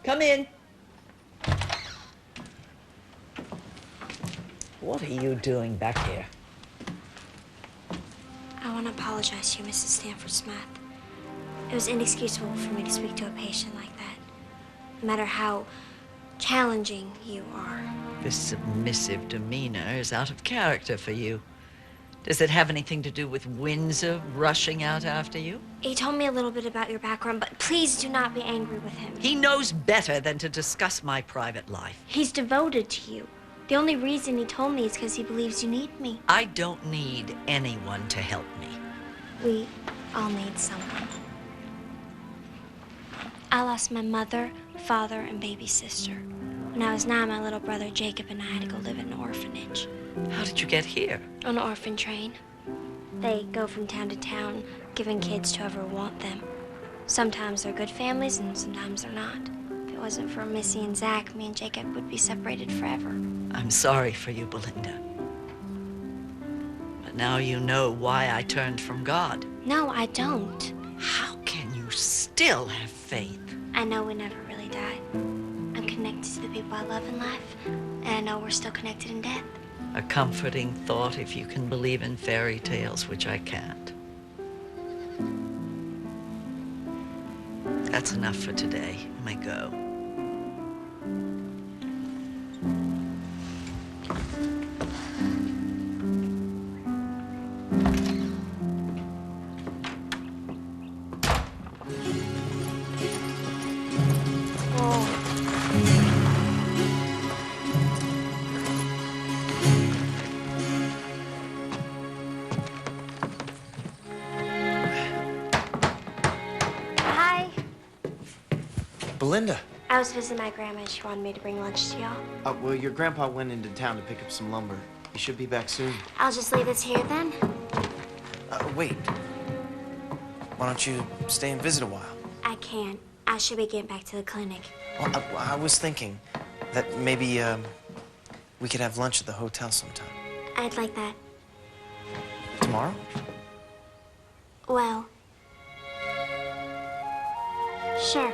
Speaker 15: Come in. What are you doing back here?
Speaker 2: I want to apologize to you, Mrs. Stanford Smythe. It was inexcusable for me to speak to a patient like that, no matter how challenging you are.
Speaker 15: This submissive demeanor is out of character for you. Does it have anything to do with Windsor rushing out after you?
Speaker 2: He told me a little bit about your background, but please do not be angry with him.
Speaker 15: He knows better than to discuss my private life.
Speaker 2: He's devoted to you. The only reason he told me is because he believes you need me.
Speaker 15: I don't need anyone to help me.
Speaker 2: We all need someone. I lost my mother, father, and baby sister. When I was 9, my little brother Jacob and I had to go live in an orphanage.
Speaker 15: How did you get here?
Speaker 2: On an orphan train. They go from town to town, giving kids to whoever want them. Sometimes they're good families, and sometimes they're not. If it wasn't for Missie and Zach, me and Jacob would be separated forever.
Speaker 15: I'm sorry for you, Belinda. But now you know why I turned from God.
Speaker 2: No, I don't.
Speaker 15: How can you still have faith?
Speaker 2: I know we never really die. I'm connected to the people I love in life, and I know we're still connected in death.
Speaker 15: A comforting thought if you can believe in fairy tales, which I can't. That's enough for today. You may go.
Speaker 8: Belinda.
Speaker 2: I was visiting my grandma and she wanted me to bring lunch to y'all.
Speaker 8: Well, your grandpa went into town to pick up some lumber. He should be back soon.
Speaker 2: I'll just leave this here then.
Speaker 8: Wait. Why don't you stay and visit a while?
Speaker 2: I can't. I should be getting back to the clinic.
Speaker 8: Well, I was thinking that maybe we could have lunch at the hotel sometime.
Speaker 2: I'd like that.
Speaker 8: Tomorrow?
Speaker 2: Well, sure.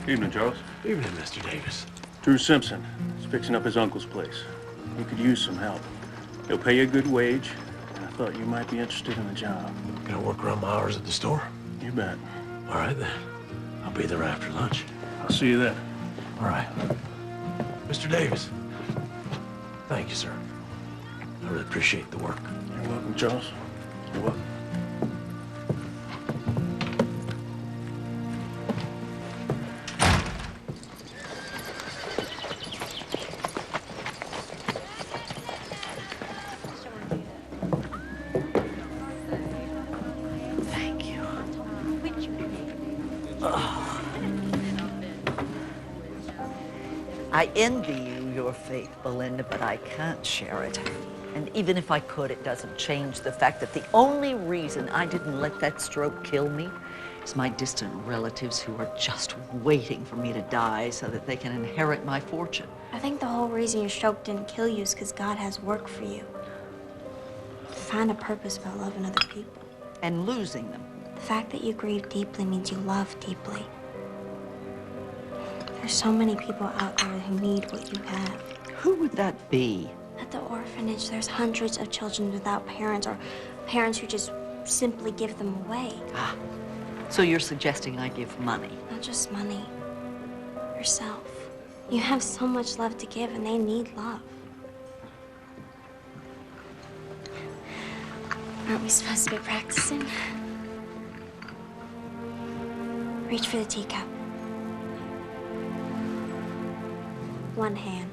Speaker 5: Evening, Charles.
Speaker 12: Evening, Mr. Davis.
Speaker 5: Drew Simpson is fixing up his uncle's place. He could use some help. He'll pay you a good wage, and I thought you might be interested in the job.
Speaker 12: Can I work around my hours at the store?
Speaker 5: You bet.
Speaker 12: All right, then. I'll be there after lunch.
Speaker 5: I'll see you then.
Speaker 12: All right. Mr. Davis, thank you, sir. I really appreciate the work.
Speaker 5: You're welcome, Charles. You're welcome.
Speaker 15: I envy you your faith, Belinda, but I can't share it. And even if I could, it doesn't change the fact that the only reason I didn't let that stroke kill me is my distant relatives who are just waiting for me to die so that they can inherit my fortune.
Speaker 2: I think the whole reason your stroke didn't kill you is because God has work for you. Find a purpose about loving other people.
Speaker 15: And losing them.
Speaker 2: The fact that you grieve deeply means you love deeply. There's so many people out there who need what you have.
Speaker 15: Who would that be?
Speaker 2: At the orphanage, there's hundreds of children without parents or parents who just simply give them away.
Speaker 15: Ah, so you're suggesting I give money?
Speaker 2: Not just money. Yourself. You have so much love to give and they need love. Aren't we supposed to be practicing? Reach for the teacup. One hand.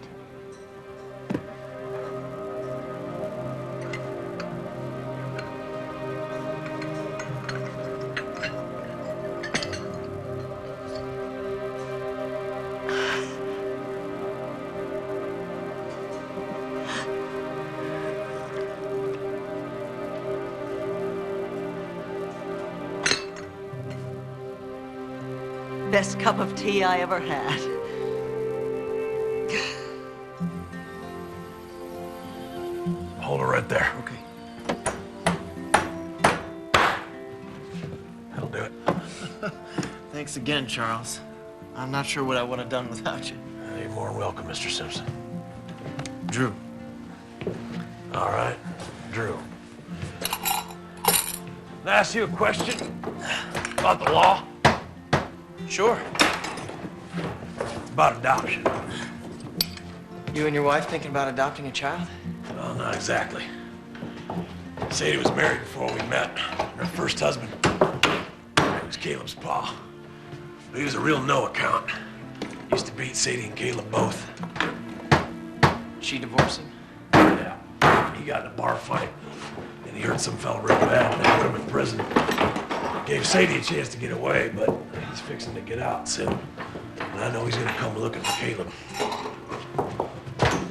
Speaker 15: Best cup of tea I ever had.
Speaker 12: Hold her right there.
Speaker 8: Okay.
Speaker 12: That'll do it.
Speaker 8: Thanks again, Charles. I'm not sure what I would have done without you.
Speaker 12: You're more than welcome, Mr. Simpson.
Speaker 8: Drew.
Speaker 12: All right, Drew. Can I ask you a question about the law?
Speaker 8: Sure.
Speaker 12: About adoption.
Speaker 8: You and your wife thinking about adopting a child?
Speaker 12: Well, not exactly. Sadie was married before we met. Her first husband, he was Caleb's pa. But he was a real no account. Used to beat Sadie and Caleb both.
Speaker 8: She divorced him?
Speaker 12: Yeah. He got in a bar fight, and he hurt some fella real bad, and they put him in prison. Gave Sadie a chance to get away, but he's fixing to get out soon. And I know he's gonna come looking for Caleb.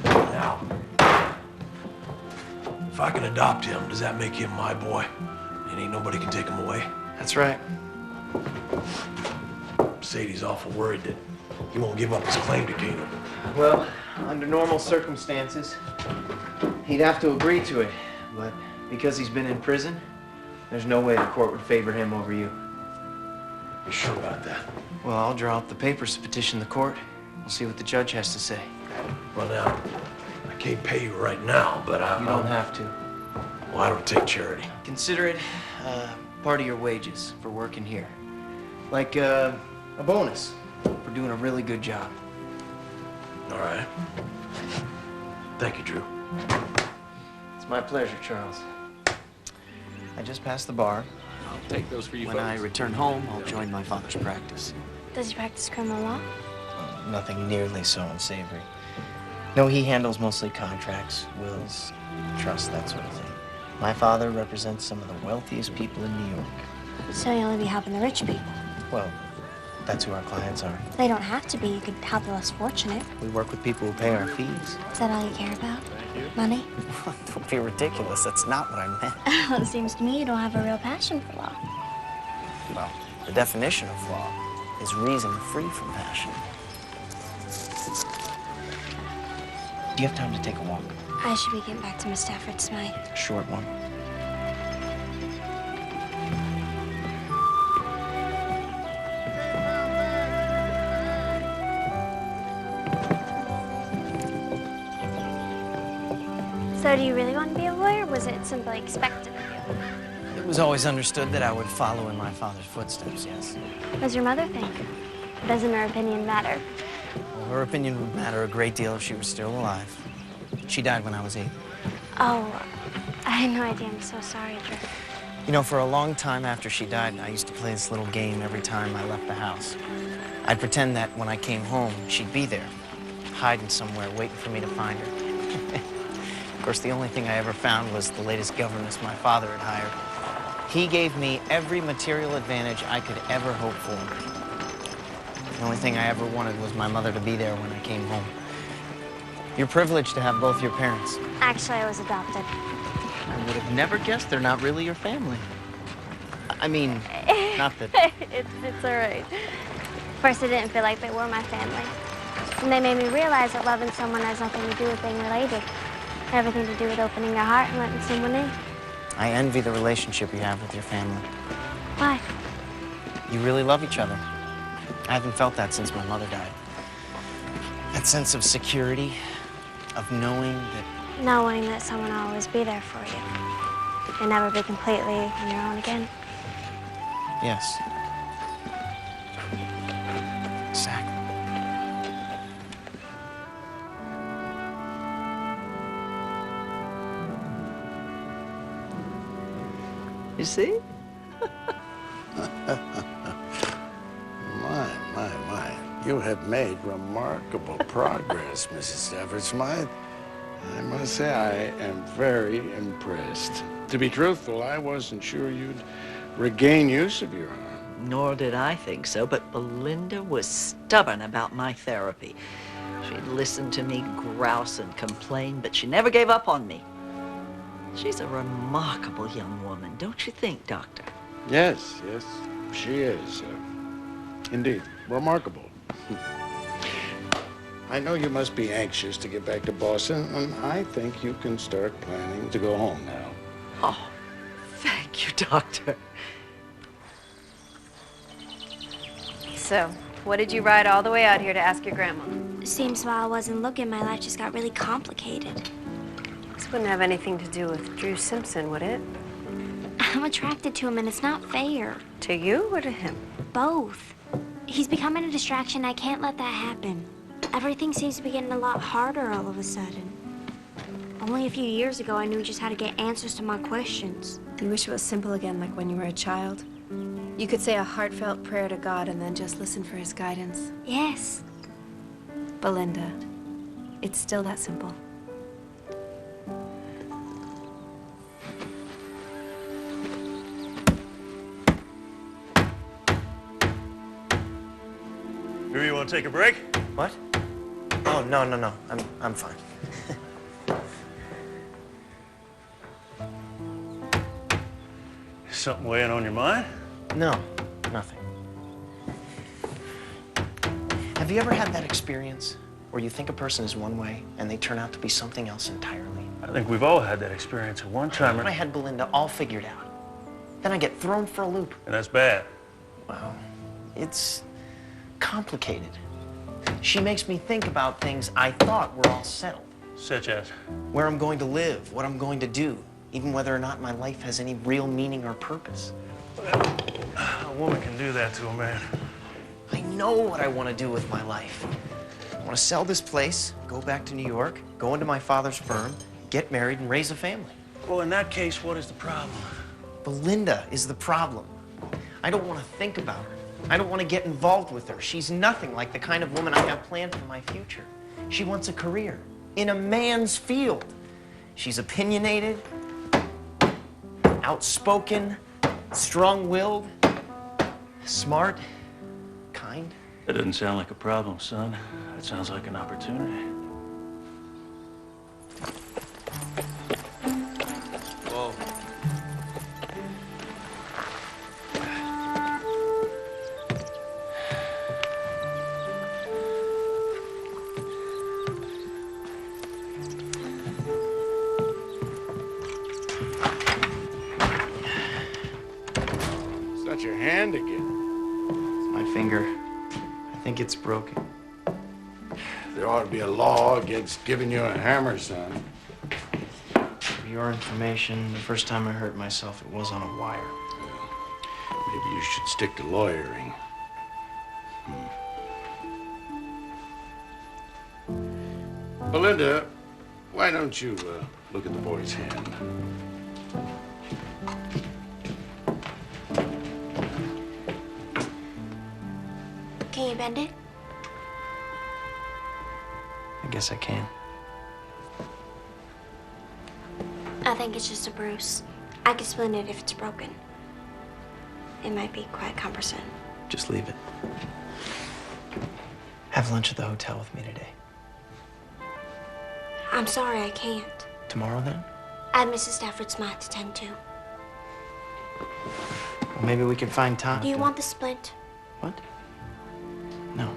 Speaker 12: Now, if I can adopt him, does that make him my boy? And ain't nobody can take him away?
Speaker 8: That's right.
Speaker 12: Sadie's awful worried that he won't give up his claim to Caleb.
Speaker 8: Well, under normal circumstances, he'd have to agree to it. But because he's been in prison, there's no way the court would favor him over you.
Speaker 12: You sure about that?
Speaker 8: Well, I'll draw up the papers to petition the court. We'll see what the judge has to say.
Speaker 12: Well, now, I can't pay you right now, but
Speaker 8: You don't have to.
Speaker 12: Well, I don't take charity.
Speaker 8: Consider it part of your wages for working here. Like a bonus for doing a really good job.
Speaker 12: All right. Thank you, Drew.
Speaker 8: It's my pleasure, Charles. I just passed the bar.
Speaker 7: I'll take those for you
Speaker 8: When
Speaker 7: folks.
Speaker 8: I return home, I'll join my father's practice.
Speaker 2: Does he practice criminal law?
Speaker 8: Nothing nearly so unsavory. No, he handles mostly contracts, wills, trusts, that sort of thing. My father represents some of the wealthiest people in New York.
Speaker 2: So you only be helping the rich people.
Speaker 8: Well, that's who our clients are.
Speaker 2: They don't have to be. You could help the less fortunate.
Speaker 8: We work with people who pay our fees.
Speaker 2: Is that all you care about? Money?
Speaker 8: Don't be ridiculous. That's not what I meant.
Speaker 2: Well, it seems to me you don't have a real passion for law.
Speaker 8: Well, the definition of law is reason free from passion. Do you have time to take a walk?
Speaker 2: I should be getting back to Miss Stafford Smythe.
Speaker 8: A short one.
Speaker 1: So do you really want to be a lawyer, or was it simply expected of you?
Speaker 8: It was always understood that I would follow in my father's footsteps, yes.
Speaker 1: What does your mother think? Doesn't her opinion matter?
Speaker 8: Well, her opinion would matter a great deal if she was still alive. She died when I was 8.
Speaker 1: Oh, I had no idea. I'm so sorry, Drew.
Speaker 8: You know, for a long time after she died, I used to play this little game every time I left the house. I'd pretend that when I came home, she'd be there, hiding somewhere, waiting for me to find her. Of course, the only thing I ever found was the latest governess my father had hired. He gave me every material advantage I could ever hope for. The only thing I ever wanted was my mother to be there when I came home. You're privileged to have both your parents.
Speaker 1: Actually, I was adopted.
Speaker 8: I would have never guessed they're not really your family. I mean, not that...
Speaker 1: It's all right. First, I didn't feel like they were my family. And they made me realize that loving someone has nothing to do with being related. Everything to do with opening your heart and letting someone in.
Speaker 8: I envy the relationship you have with your family.
Speaker 1: Why?
Speaker 8: You really love each other. I haven't felt that since my mother died. That sense of security, of knowing that...
Speaker 1: Knowing that someone will always be there for you. You'll never be completely on your own again.
Speaker 8: Yes. Exactly.
Speaker 15: You see?
Speaker 7: My. You have made remarkable progress, Mrs. Stafford Smythe. I must say I am very impressed. To be truthful, I wasn't sure you'd regain use of your arm.
Speaker 15: Nor did I think so, but Belinda was stubborn about my therapy. She'd listen to me grouse and complain, but she never gave up on me. She's a remarkable young woman, don't you think, Doctor?
Speaker 7: Yes, she is. Indeed, remarkable. I know you must be anxious to get back to Boston, and I think you can start planning to go home now.
Speaker 15: Oh, thank you, Doctor.
Speaker 16: So, what did you ride all the way out here to ask your grandma?
Speaker 2: Seems while I wasn't looking, my life just got really complicated.
Speaker 16: This wouldn't have anything to do with Drew Simpson, would it?
Speaker 2: I'm attracted to him, and it's not fair.
Speaker 16: To you or to him?
Speaker 2: Both. He's becoming a distraction. I can't let that happen. Everything seems to be getting a lot harder all of a sudden. Only a few years ago, I knew just how to get answers to my questions.
Speaker 16: You wish it was simple again, like when you were a child? You could say a heartfelt prayer to God and then just listen for his guidance?
Speaker 2: Yes.
Speaker 16: Belinda, it's still that simple.
Speaker 5: Maybe you want to take a break?
Speaker 8: What? Oh, no. I'm fine.
Speaker 5: Something weighing on your mind?
Speaker 8: No, nothing. Have you ever had that experience where you think a person is one way and they turn out to be something else entirely?
Speaker 5: I think we've all had that experience at one time.
Speaker 8: I had Belinda all figured out. Then I get thrown for a loop.
Speaker 5: And that's bad.
Speaker 8: Well, it's complicated. She makes me think about things I thought were all settled.
Speaker 5: Such as?
Speaker 8: Where I'm going to live, what I'm going to do, even whether or not my life has any real meaning or purpose.
Speaker 5: A woman can do that to a man.
Speaker 8: I know what I want to do with my life. want to sell this place, go back to New York, go into my father's firm, get married, and raise a family.
Speaker 5: Well, in that case, what is the problem?
Speaker 8: Belinda is the problem. I don't want to think about her. I don't want to get involved with her. She's nothing like the kind of woman I have planned for my future. She wants a career in a man's field. She's opinionated, outspoken, strong-willed, smart, kind.
Speaker 5: That doesn't sound like a problem, son. That sounds like an opportunity.
Speaker 7: Whoa. Is that your hand again?
Speaker 8: It's my finger. I think it's broken.
Speaker 7: There ought to be a law against giving you a hammer, son.
Speaker 8: For your information, the first time I hurt myself, it was on a wire.
Speaker 7: Maybe you should stick to lawyering. Belinda, why don't you look at the boy's hand?
Speaker 2: Can you bend it?
Speaker 8: I guess I can.
Speaker 2: I think it's just a bruise. I can splint it if it's broken. It might be quite cumbersome.
Speaker 8: Just leave it. Have lunch at the hotel with me today.
Speaker 2: I'm sorry, I can't.
Speaker 8: Tomorrow, then?
Speaker 2: I have Mrs. Stafford Smythe to tend to.
Speaker 8: Well, maybe we can find time.
Speaker 2: Do you want the splint?
Speaker 8: What? No.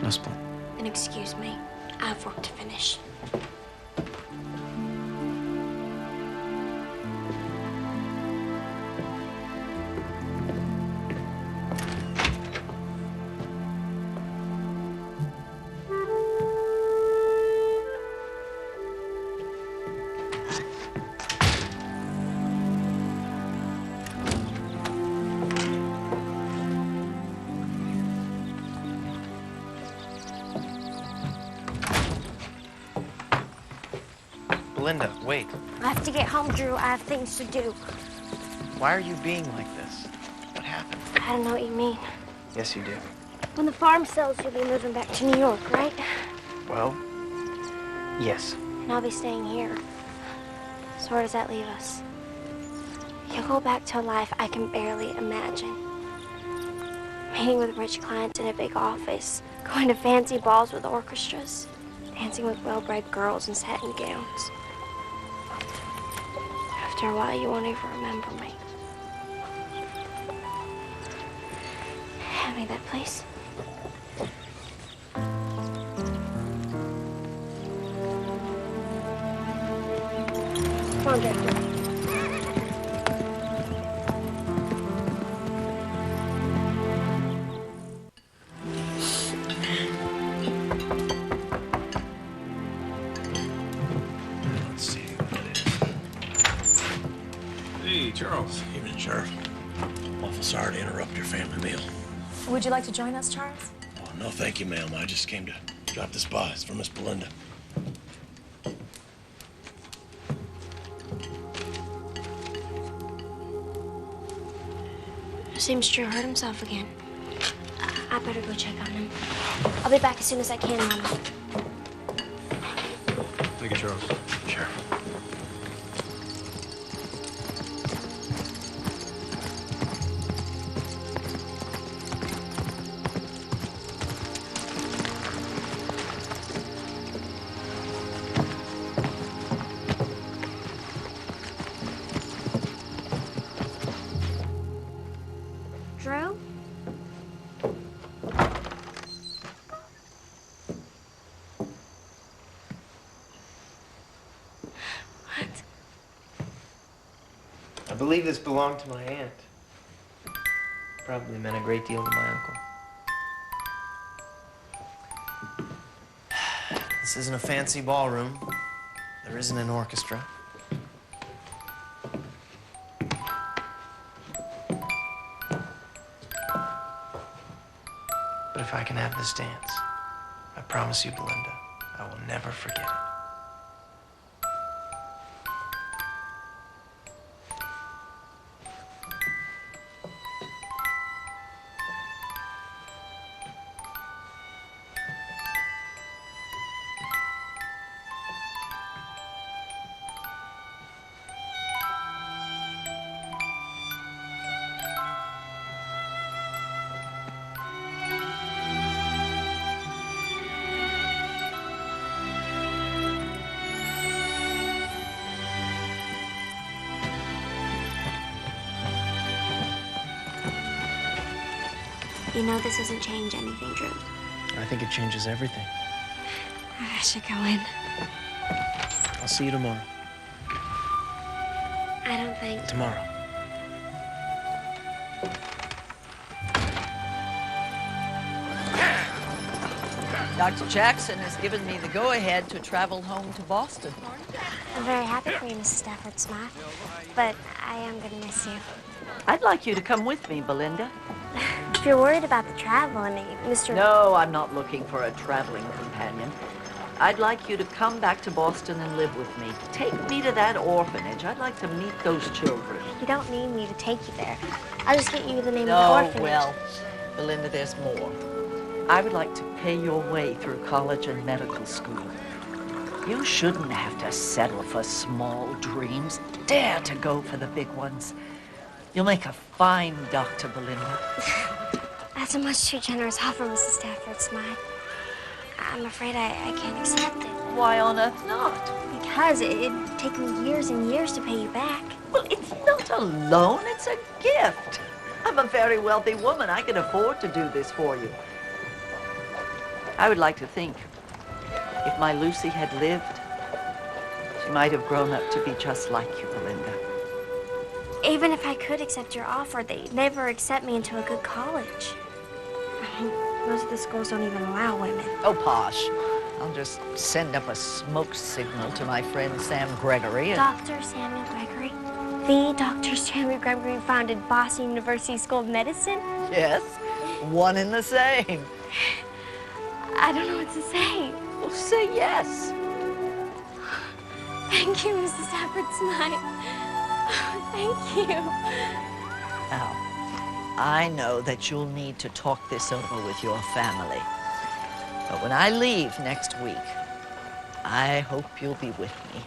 Speaker 8: No splint.
Speaker 2: Then excuse me. I have work to finish.
Speaker 8: Belinda, wait.
Speaker 1: I have to get home, Drew. I have things to do.
Speaker 8: Why are you being like this? What happened?
Speaker 1: I don't know what you mean.
Speaker 8: Yes, you do.
Speaker 1: When the farm sells, you'll be moving back to New York, right?
Speaker 8: Well, yes.
Speaker 1: And I'll be staying here. So where does that leave us? You'll go back to a life I can barely imagine. Meeting with rich clients in a big office, going to fancy balls with orchestras, dancing with well-bred girls in satin gowns. After a while, you won't even remember me. Hand me that, please. Come on, Drew.
Speaker 11: Charles. Evening, Sheriff. Awful sorry to interrupt your family meal.
Speaker 3: Would you like to join us, Charles?
Speaker 11: Oh, no, thank you, ma'am. I just came to drop this by. It's for Miss Belinda.
Speaker 2: Seems Drew hurt himself again. I better go check on him. I'll be back as soon as I can, Mama.
Speaker 4: Thank you, Charles.
Speaker 11: Sure.
Speaker 1: Drew?
Speaker 8: I believe this belonged to my aunt. Probably meant a great deal to my uncle. This isn't a fancy ballroom. There isn't an orchestra. But if if I can have this dance. I promise you, Belinda, I will never forget it.
Speaker 2: You know this doesn't change anything, Drew.
Speaker 8: I think it changes everything.
Speaker 2: I should go in.
Speaker 8: I'll see you tomorrow.
Speaker 2: I don't think...
Speaker 8: Tomorrow.
Speaker 15: Dr. Jackson has given me the go-ahead to travel home to Boston.
Speaker 2: I'm very happy for you, Mrs. Stafford Smythe, but I am going to miss you.
Speaker 15: I'd like you to come with me, Belinda.
Speaker 2: If you're worried about the travel and Mr.
Speaker 15: No, I'm not looking for a traveling companion. I'd like you to come back to Boston and live with me. Take me to that orphanage. I'd like to meet those children.
Speaker 2: You don't need me to take you there. I'll just get you the name of the
Speaker 15: No,
Speaker 2: orphanage.
Speaker 15: well, Belinda, there's more. I would like to pay your way through college and medical school. You shouldn't have to settle for small dreams. Dare to go for the big ones. You'll make a fine doctor, Belinda.
Speaker 2: That's a much too generous offer, Mrs. Stafford Smythe. I'm afraid I can't accept it.
Speaker 15: Why on earth not?
Speaker 2: Because it'd take me years and years to pay you back.
Speaker 15: Well, it's not a loan, it's a gift. I'm a very wealthy woman. I can afford to do this for you. I would like to think if my Lucy had lived, she might have grown up to be just like you, Belinda.
Speaker 2: Even if I could accept your offer, they'd never accept me into a good college. I mean, most of the schools don't even allow women.
Speaker 15: Oh, posh. I'll just send up a smoke signal to my friend Sam Gregory and...
Speaker 2: Dr. Samuel Gregory? The Dr. Samuel Gregory who founded Boston University School of Medicine?
Speaker 15: Yes, one and the same.
Speaker 2: I don't know what to say.
Speaker 15: Well, say yes.
Speaker 2: Thank you, Mrs. Stafford Smythe. Thank you.
Speaker 15: Now, I know that you'll need to talk this over with your family. But when I leave next week, I hope you'll be with me.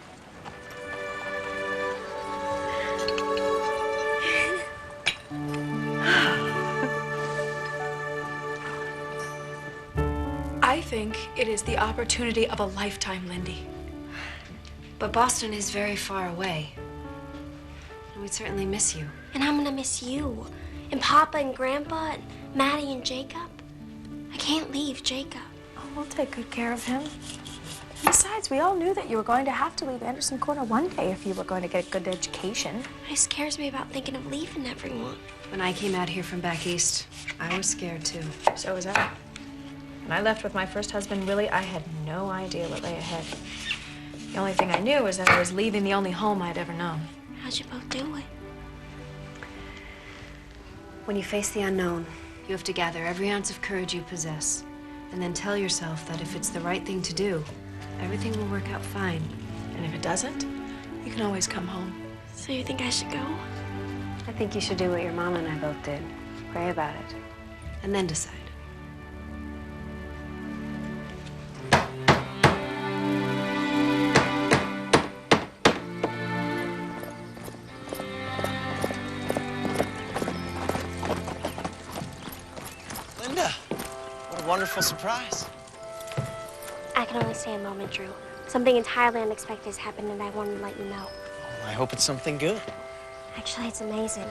Speaker 3: I think it is the opportunity of a lifetime, Lindy.
Speaker 16: But Boston is very far away. And we'd certainly miss you.
Speaker 2: And I'm gonna miss you. And Papa and Grandpa and Maddie and Jacob. I can't leave Jacob.
Speaker 10: Oh, we'll take good care of him. Besides, we all knew that you were going to have to leave Anderson Corner one day if you were going to get a good education.
Speaker 2: It scares me about thinking of leaving everyone.
Speaker 16: When I came out here from back east, I was scared too.
Speaker 3: So was I. When I left with my first husband, Willie, I had no idea what lay ahead. The only thing I knew was that I was leaving the only home I'd ever known.
Speaker 2: How'd you both do it?
Speaker 16: When you face the unknown, you have to gather every ounce of courage you possess, and then tell yourself that if it's the right thing to do, everything will work out fine.
Speaker 3: And if it doesn't, you can always come home.
Speaker 2: So you think I should go?
Speaker 16: I think you should do what your mom and I both did. Pray about it, and then decide.
Speaker 8: Wonderful surprise.
Speaker 2: I can only stay a moment, Drew. Something entirely unexpected has happened, and I wanted to let you know.
Speaker 8: I hope it's something good.
Speaker 2: Actually, it's amazing.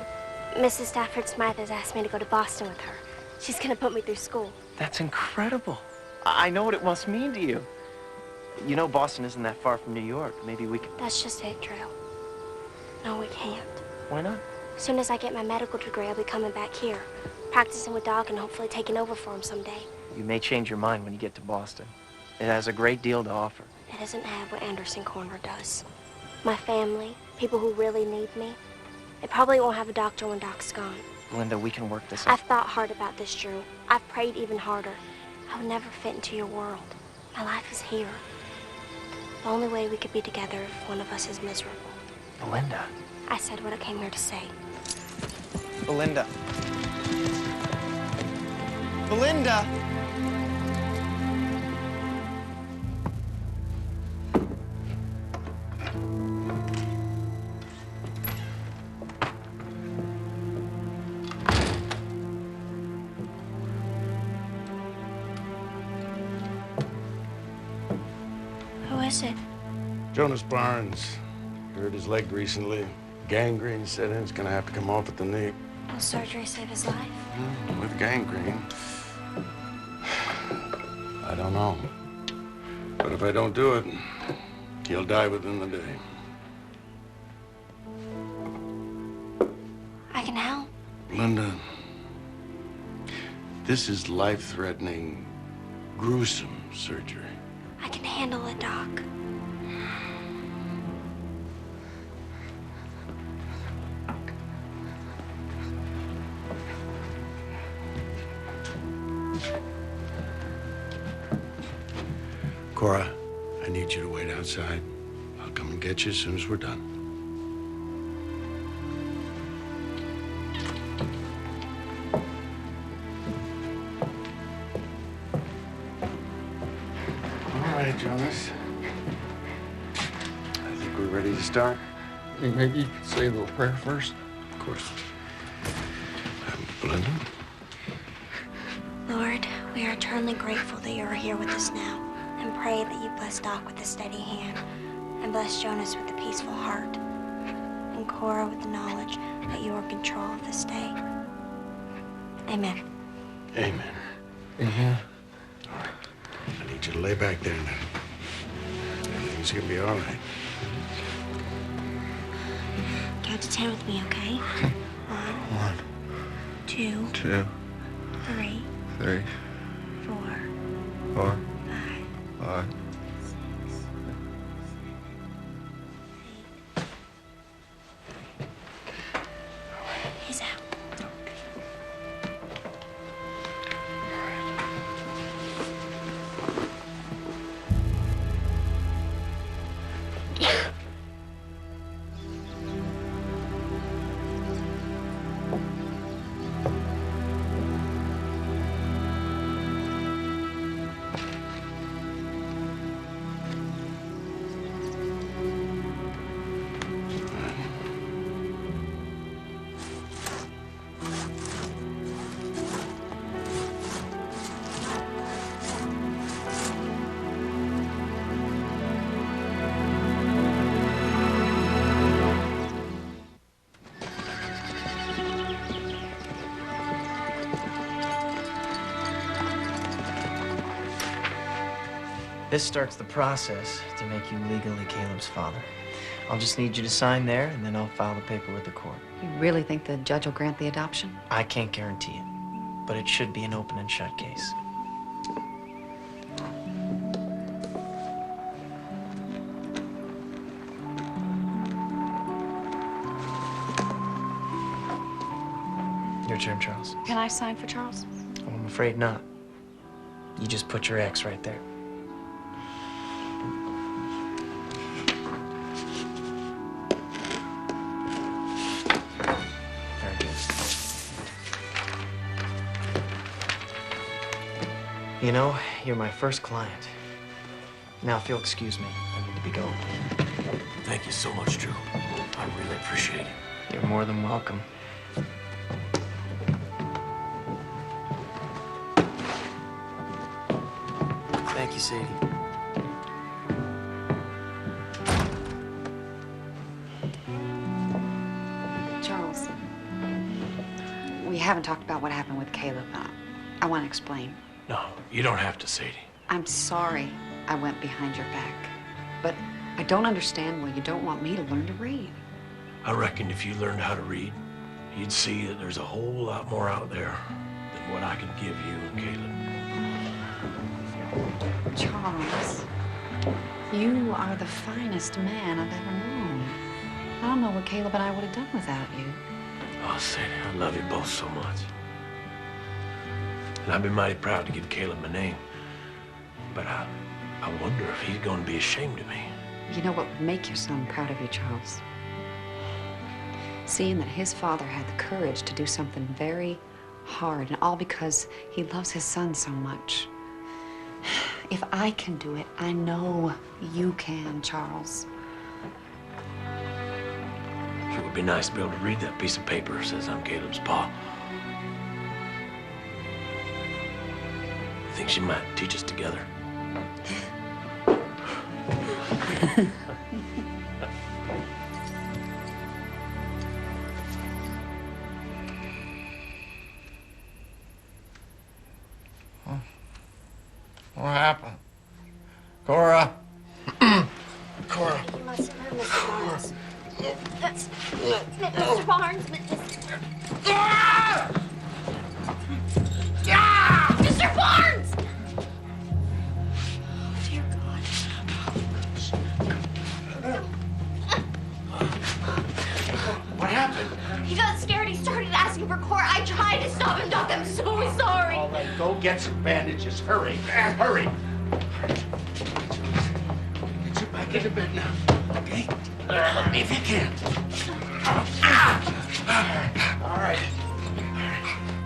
Speaker 2: Mrs. Stafford Smythe has asked me to go to Boston with her. She's gonna put me through school.
Speaker 8: That's incredible. I know what it must mean to you. You know, Boston isn't that far from New York. Maybe we could...
Speaker 2: That's just it, Drew. No, we can't.
Speaker 8: Why not?
Speaker 2: As soon as I get my medical degree, I'll be coming back here, practicing with Doc and hopefully taking over for him someday.
Speaker 8: You may change your mind when you get to Boston. It has a great deal to offer.
Speaker 2: It doesn't have what Anderson Corner does. My family, people who really need me, they probably won't have a doctor when Doc's gone.
Speaker 8: Linda, we can work this
Speaker 1: I've
Speaker 8: out.
Speaker 1: thought hard about this, Drew. I've prayed even harder. I would never fit into your world. My life is here. The only way we could be together if one of us is miserable.
Speaker 8: Belinda.
Speaker 1: I said what I came here to say.
Speaker 8: Belinda. Belinda!
Speaker 1: Who is it?
Speaker 7: Jonas Barnes. Hurt his leg recently. Gangrene set in. He's gonna have to come off at the knee.
Speaker 1: Will surgery save his life?
Speaker 7: With gangrene. I don't know. But if I don't do it, he'll die within the day.
Speaker 1: I can help.
Speaker 7: Linda, this is life-threatening, gruesome surgery.
Speaker 1: I can handle it, Doc.
Speaker 7: Cora, I need you to wait outside. I'll come and get you as soon as we're done. All right, Jonas. I think we're ready to start.
Speaker 18: Maybe you could say a little prayer first?
Speaker 7: Of course. Belinda?
Speaker 1: Lord, we are eternally grateful that you are here with us now, and pray that you bless Doc with a steady hand, and bless Jonas with a peaceful heart, and Cora with the knowledge that you are in control of this day. Amen.
Speaker 7: Amen.
Speaker 18: Amen.
Speaker 7: All right. I need you to lay back there now. Everything's gonna be all right.
Speaker 1: Count to 10 with me, okay? 1, 2,
Speaker 18: 2,
Speaker 1: 3,
Speaker 18: 3,
Speaker 1: 4,
Speaker 18: 4,
Speaker 1: 5.
Speaker 18: 5.
Speaker 1: He's out.
Speaker 8: This starts the process to make you legally Caleb's father. I'll just need you to sign there, and then I'll file the paper with the court.
Speaker 9: You really think the judge will grant the adoption?
Speaker 8: I can't guarantee it, but it should be an open and shut case. Your turn, Charles.
Speaker 9: Can I sign for Charles?
Speaker 8: Oh, I'm afraid not. You just put your X right there. Very good. You know, you're my first client. Now, if you'll excuse me, I need to be going.
Speaker 19: Thank you so much, Drew. I really appreciate it.
Speaker 8: You're more than welcome. Thank you, Sadie.
Speaker 9: Charles, we haven't talked about what happened with Caleb. I want to explain.
Speaker 19: No, you don't have to, Sadie.
Speaker 9: I'm sorry I went behind your back, but I don't understand why you don't want me to learn to read.
Speaker 19: I reckon if you learned how to read, you'd see that there's a whole lot more out there than what I can give you and Caleb.
Speaker 9: Charles, you are the finest man I've ever known. I don't know what Caleb and I would have done without you.
Speaker 19: Oh, Sadie, I love you both so much. And I've been mighty proud to give Caleb my name. But I wonder if he's going to be ashamed of me.
Speaker 9: You know what would make your son proud of you, Charles? Seeing that his father had the courage to do something very hard, and all because he loves his son so much. If I can do it, I know you can, Charles.
Speaker 19: It would be nice to be able to read that piece of paper that says I'm Caleb's pa. I think she might teach us together.
Speaker 7: What happened? Cora? Cora.
Speaker 1: You must have heard Mr. Barnes. That's Mr. Barnes. Mr. Barnes! Oh, dear God.
Speaker 7: What happened?
Speaker 1: He got scared. He started asking for Cora. I tried to stop him, Doc. I'm so sorry.
Speaker 7: All right, go get some bandages. Hurry. Hurry. Get you back into bed now, okay? If you can. All right.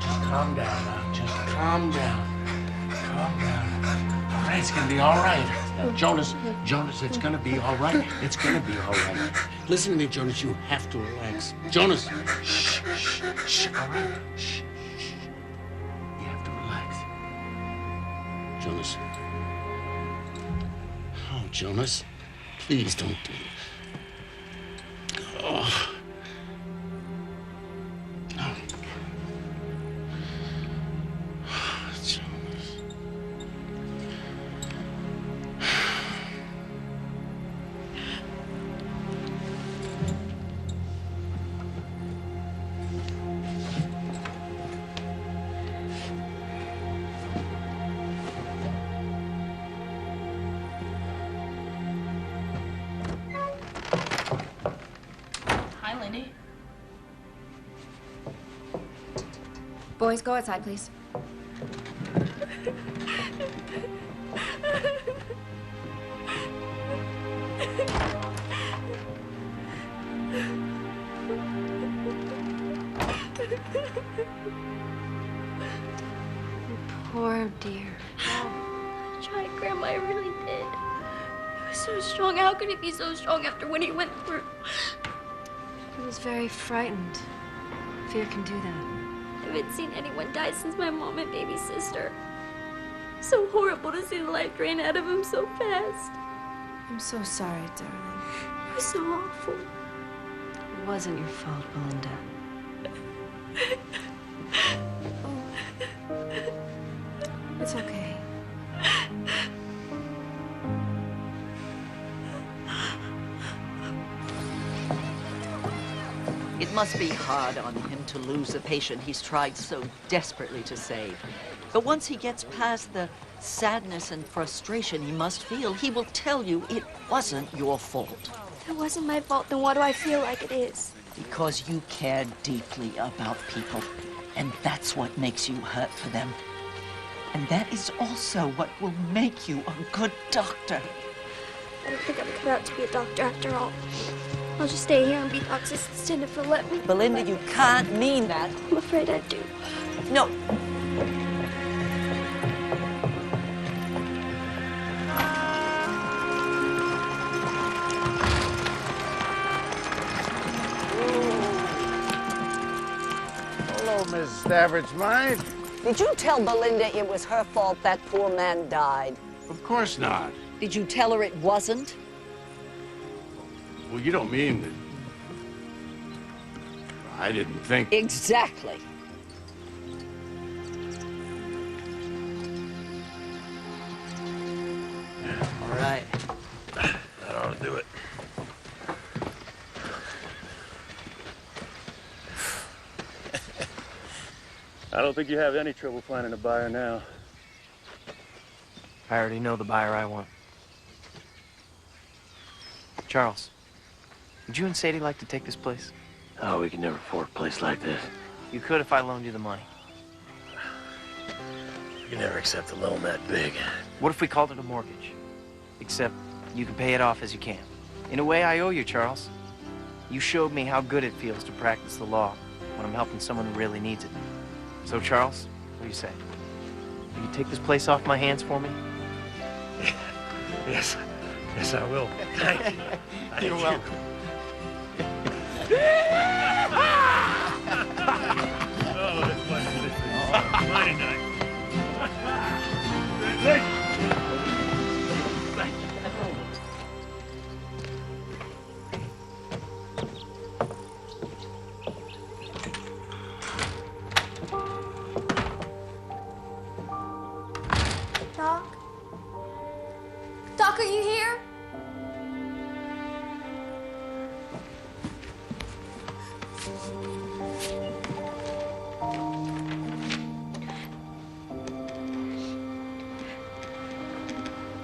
Speaker 7: Just calm down now. Just calm down. Calm down. All right, it's gonna be all right. Now, Jonas, it's gonna be all right. It's gonna be all right. Listen to me, Jonas. You have to relax. Jonas. Shh, shh, shh. All right. Shh, shh. You have to relax. Jonas. Oh, Jonas. Please don't do it. Oh. No. Jonas.
Speaker 10: Hi, Lindy.
Speaker 16: Boys, go outside, please.
Speaker 1: Poor dear. I tried, Grandma. I really did. He was so strong. How could he be so strong after what he went through?
Speaker 16: He was very frightened. Fear can do that.
Speaker 1: I haven't seen anyone die since my mom and baby sister. So horrible to see the life drain out of him so fast.
Speaker 16: I'm so sorry, darling.
Speaker 1: It was so awful.
Speaker 16: It wasn't your fault, Belinda. It's okay.
Speaker 15: It must be hard on him to lose a patient he's tried so desperately to save. But once he gets past the sadness and frustration he must feel, he will tell you it wasn't your fault.
Speaker 1: If it wasn't my fault, then why do I feel like it is?
Speaker 15: Because you care deeply about people, and that's what makes you hurt for them. And that is also what will make you a good doctor.
Speaker 1: I don't think I'm cut out to be a doctor after all. I'll just stay here and be Doc's assistant if he'll let me.
Speaker 15: Belinda, you can't mean that.
Speaker 1: I'm afraid I do.
Speaker 15: No.
Speaker 7: Hello, Miss Stafford's mind.
Speaker 20: Did you tell Belinda it was her fault that poor man died?
Speaker 7: Of course not.
Speaker 20: Did you tell her it wasn't?
Speaker 7: Well, you don't mean that. I didn't think.
Speaker 20: Exactly.
Speaker 13: All right.
Speaker 19: That ought to do it.
Speaker 5: I don't think you have any trouble finding a buyer now.
Speaker 8: I already know the buyer I want. Charles, would you and Sadie like to take this place?
Speaker 19: Oh, we can never afford a place like this.
Speaker 8: You could if I loaned you the money.
Speaker 19: We can never accept a loan that big.
Speaker 8: What if we called it a mortgage? Except you can pay it off as you can. In a way, I owe you, Charles. You showed me how good it feels to practice the law when I'm helping someone who really needs it. So, Charles, what do you say? Will you take this place off my hands for me?
Speaker 19: Yes. Yes, I will. Thank you.
Speaker 8: You're welcome.
Speaker 5: Oh, that's funny. Mighty nice.
Speaker 1: Doc? Doc, are you here?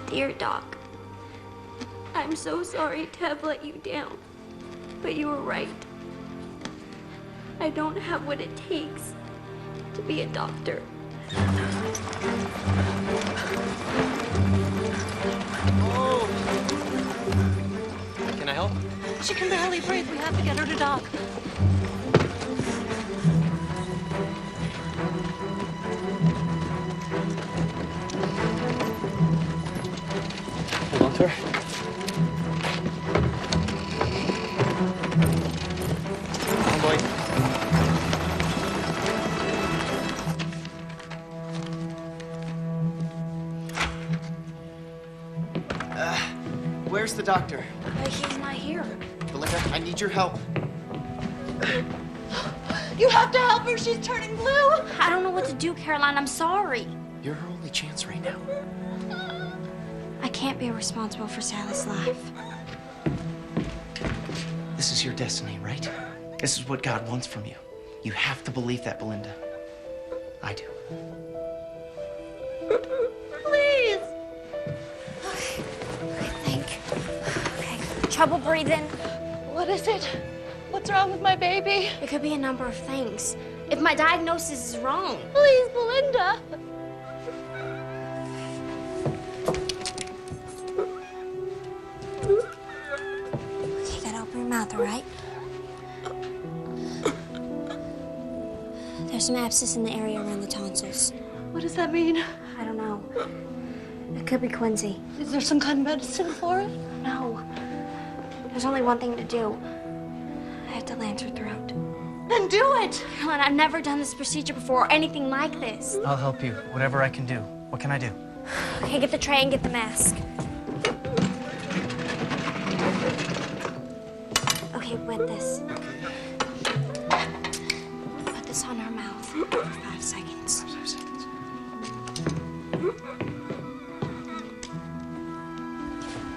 Speaker 1: Dear Doc, I'm so sorry to have let you down, but you were right. I don't have what it takes to be a doctor.
Speaker 8: Oh! Can I help?
Speaker 15: She can barely breathe. We have to get her to doc.
Speaker 8: Hold on to her. Come on, boy. Where's the doctor?
Speaker 1: He's not here.
Speaker 8: Belinda, I need your help.
Speaker 1: You have to help her. She's turning blue. I don't know what to do, Caroline. I'm sorry.
Speaker 8: You're her only chance right now.
Speaker 2: I can't be responsible for Sally's life.
Speaker 8: This is your destiny, right? This is what God wants from you. You have to believe that, Belinda. I do.
Speaker 1: Please. Okay, trouble breathing.
Speaker 10: What is it? What's wrong with my baby?
Speaker 1: It could be a number of things. If my diagnosis is wrong.
Speaker 10: Please, Belinda.
Speaker 2: You gotta open your mouth, all right? There's some abscess in the area around the tonsils.
Speaker 10: What does that mean?
Speaker 2: I don't know. It could be quinsy.
Speaker 10: Is there some kind of medicine for it?
Speaker 2: No. There's only one thing to do. I have to lance her throat.
Speaker 10: Then do it!
Speaker 1: Caroline, I've never done this procedure before or anything like this.
Speaker 8: I'll help you. Whatever I can do. What can I do?
Speaker 1: Okay, get the tray and get the mask. Okay, wet this. Put this on her mouth for 5 seconds.
Speaker 8: 5 seconds.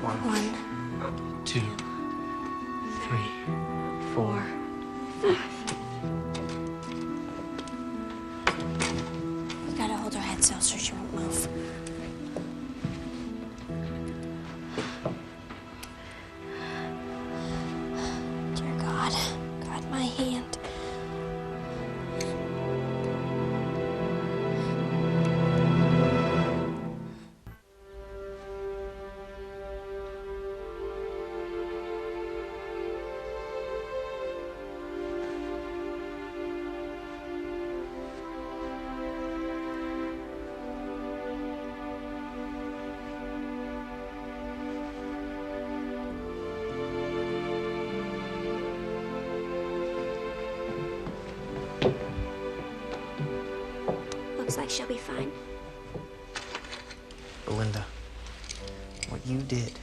Speaker 2: 1,
Speaker 8: 2, 3, 4,
Speaker 2: 5. You gotta hold her head still so she won't move. Dear God, guide my hand. Looks like she'll be fine.
Speaker 8: Belinda, what you did.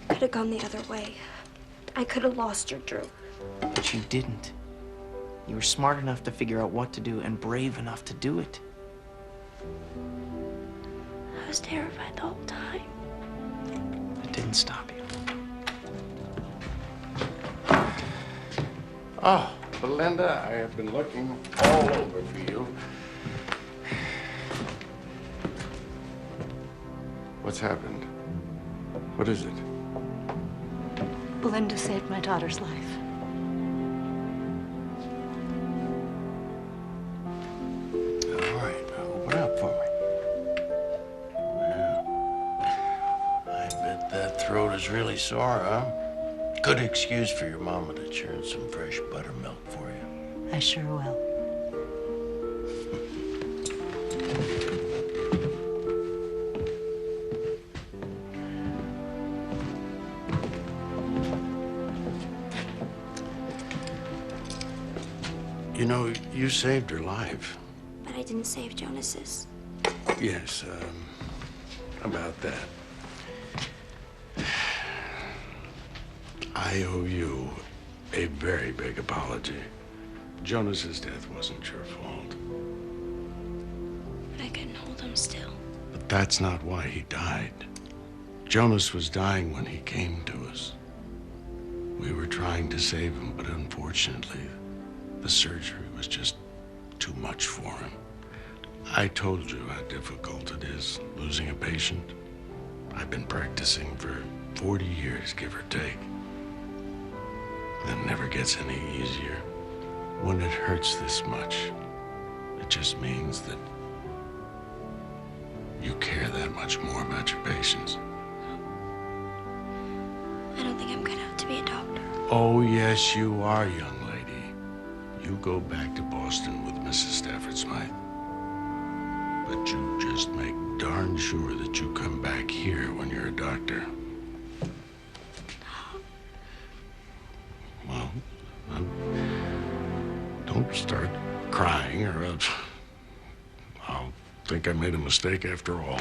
Speaker 2: Could have gone the other way. I could have lost her, Drew.
Speaker 8: But you didn't. You were smart enough to figure out what to do and brave enough to do it.
Speaker 2: I was terrified the whole time.
Speaker 8: It didn't stop you.
Speaker 7: Oh, Belinda, I have been looking all over for you. What's happened? What is it?
Speaker 10: Belinda saved my daughter's life.
Speaker 7: throat is really sore, huh? Good excuse for your mama to churn some fresh buttermilk for you.
Speaker 15: I sure will.
Speaker 7: You know, you saved her life.
Speaker 2: But I didn't save Jonas's.
Speaker 7: Yes, about that. I owe you a very big apology. Jonas's death wasn't your fault.
Speaker 2: But I couldn't hold him still.
Speaker 7: But that's not why he died. Jonas was dying when he came to us. We were trying to save him, but unfortunately, the surgery was just too much for him. I told you how difficult it is losing a patient. I've been practicing for 40 years, give or take. It never gets any easier. When it hurts this much, it just means that you care that much more about your patients.
Speaker 2: I don't think I'm good enough to be a doctor.
Speaker 7: Oh, yes, you are, young lady. You go back to Boston with Mrs. Stafford Smythe. But you just make darn sure that you come back here when you're a doctor. Well, don't start crying or else I'll think I made a mistake after all.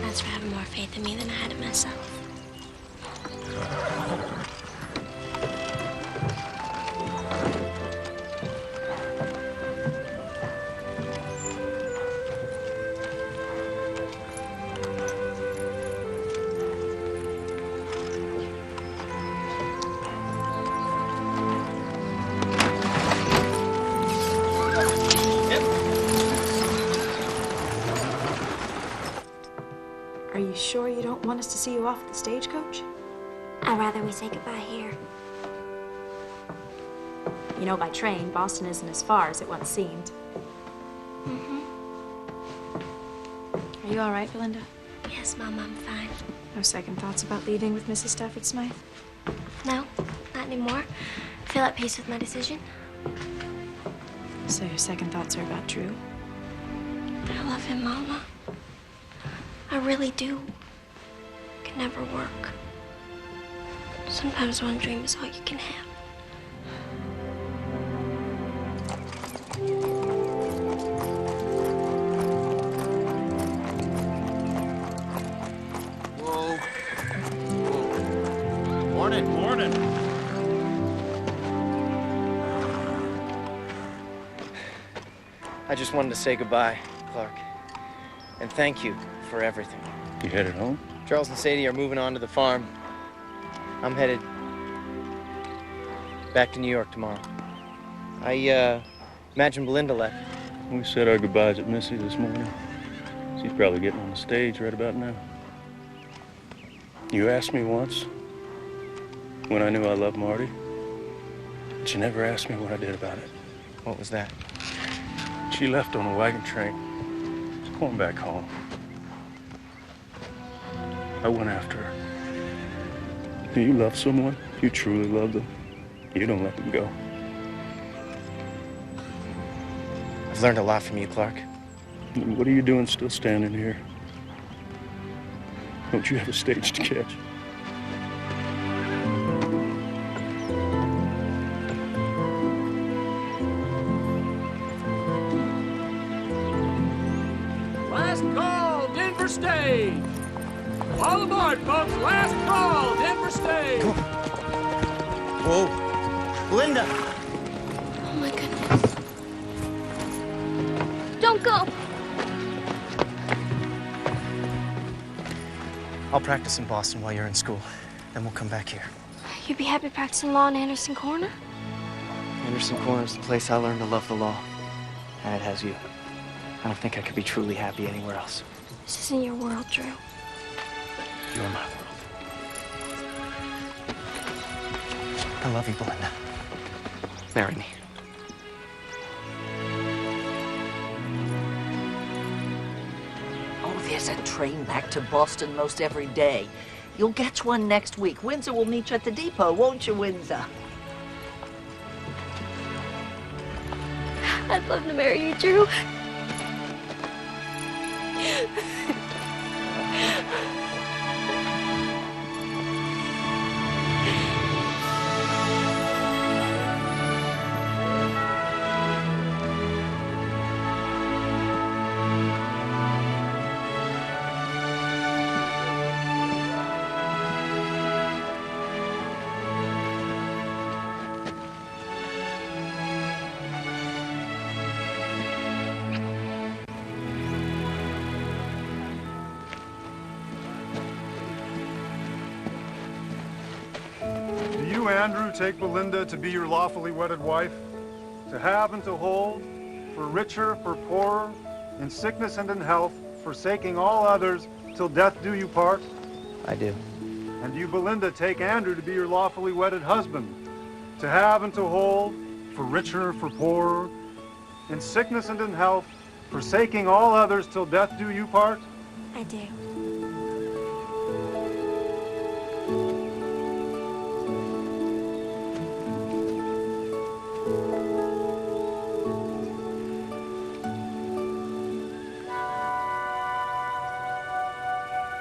Speaker 2: That's for having more faith in me than I had in myself.
Speaker 10: Are you sure you don't want us to see you off at the stagecoach?
Speaker 2: I'd rather we say goodbye here.
Speaker 10: You know, by train, Boston isn't as far as it once seemed.
Speaker 2: Mm-hmm.
Speaker 10: Are you all right, Belinda?
Speaker 2: Yes, Mom, I'm fine.
Speaker 10: No second thoughts about leaving with Mrs. Stafford Smythe?
Speaker 2: No, not anymore. I feel at peace with my decision.
Speaker 10: So your second thoughts are about Drew?
Speaker 2: I love him, Mama. I really do. It can never work. Sometimes one dream is all you can have.
Speaker 13: Whoa. Whoa. Morning. Morning.
Speaker 8: I just wanted to say goodbye, Clark. And thank you for everything.
Speaker 5: You headed home?
Speaker 8: Charles and Sadie are moving on to the farm. I'm headed back to New York tomorrow. I imagine Belinda left.
Speaker 5: We said our goodbyes at Missie this morning. She's probably getting on the stage right about now. You asked me once, when I knew I loved Marty, but you never asked me what I did about it.
Speaker 8: What was that?
Speaker 5: She left on a wagon train. She's going back home. I went after her. Do you love someone? You truly love them. You don't let them go.
Speaker 8: I've learned a lot from you, Clark.
Speaker 5: What are you doing still standing here? Don't you have a stage to catch?
Speaker 19: Last call, Denver stage. All aboard, folks. Last call, Denver stage.
Speaker 8: Whoa. Belinda!
Speaker 2: Oh, my goodness. Don't go.
Speaker 8: I'll practice in Boston while you're in school. Then we'll come back here.
Speaker 2: You'd be happy practicing law in Anderson Corner?
Speaker 8: Anderson Corner's the place I learned to love the law. And it has you. I don't think I could be truly happy anywhere else.
Speaker 1: This isn't your world, Drew.
Speaker 8: You're my world. I love you, Belinda. Marry me.
Speaker 15: Oh, there's a train back to Boston most every day. You'll catch one next week. Windsor will meet you at the depot, won't you, Windsor?
Speaker 1: I'd love to marry you, Drew.
Speaker 19: Andrew, take Belinda to be your lawfully wedded wife, to have and to hold, for richer, for poorer, in sickness and in health, forsaking all others, till death do you part?
Speaker 8: I do.
Speaker 19: And you, Belinda, take Andrew to be your lawfully wedded husband, to have and to hold, for richer, for poorer, in sickness and in health, forsaking all others, till death do you part?
Speaker 1: I do.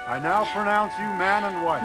Speaker 19: I now pronounce you man and wife.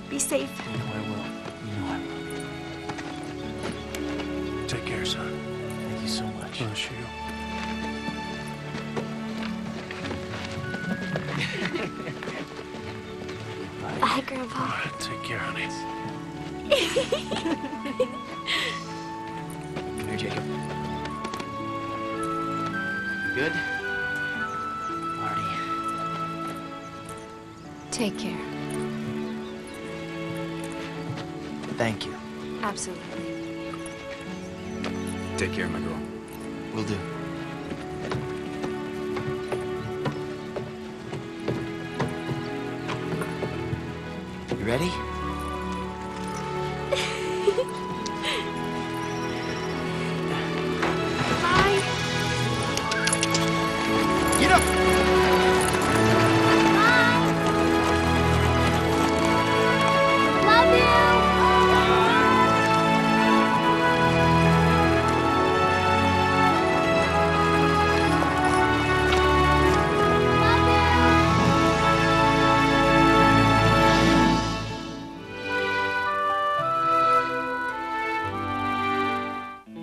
Speaker 10: Be safe.
Speaker 5: You know I will. You know I will. Take care, son.
Speaker 8: Thank you so much.
Speaker 5: Bless you.
Speaker 1: Bye, Grandpa.
Speaker 5: All right, take care, honey.
Speaker 8: Come here, Jacob. Good? Marty.
Speaker 16: Take care.
Speaker 8: Thank you.
Speaker 16: Absolutely.
Speaker 4: Take care, my girl.
Speaker 8: Will do. You ready?
Speaker 1: Bye.
Speaker 8: Get up!
Speaker 1: Love you.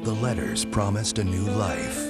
Speaker 21: The letters promised a new life.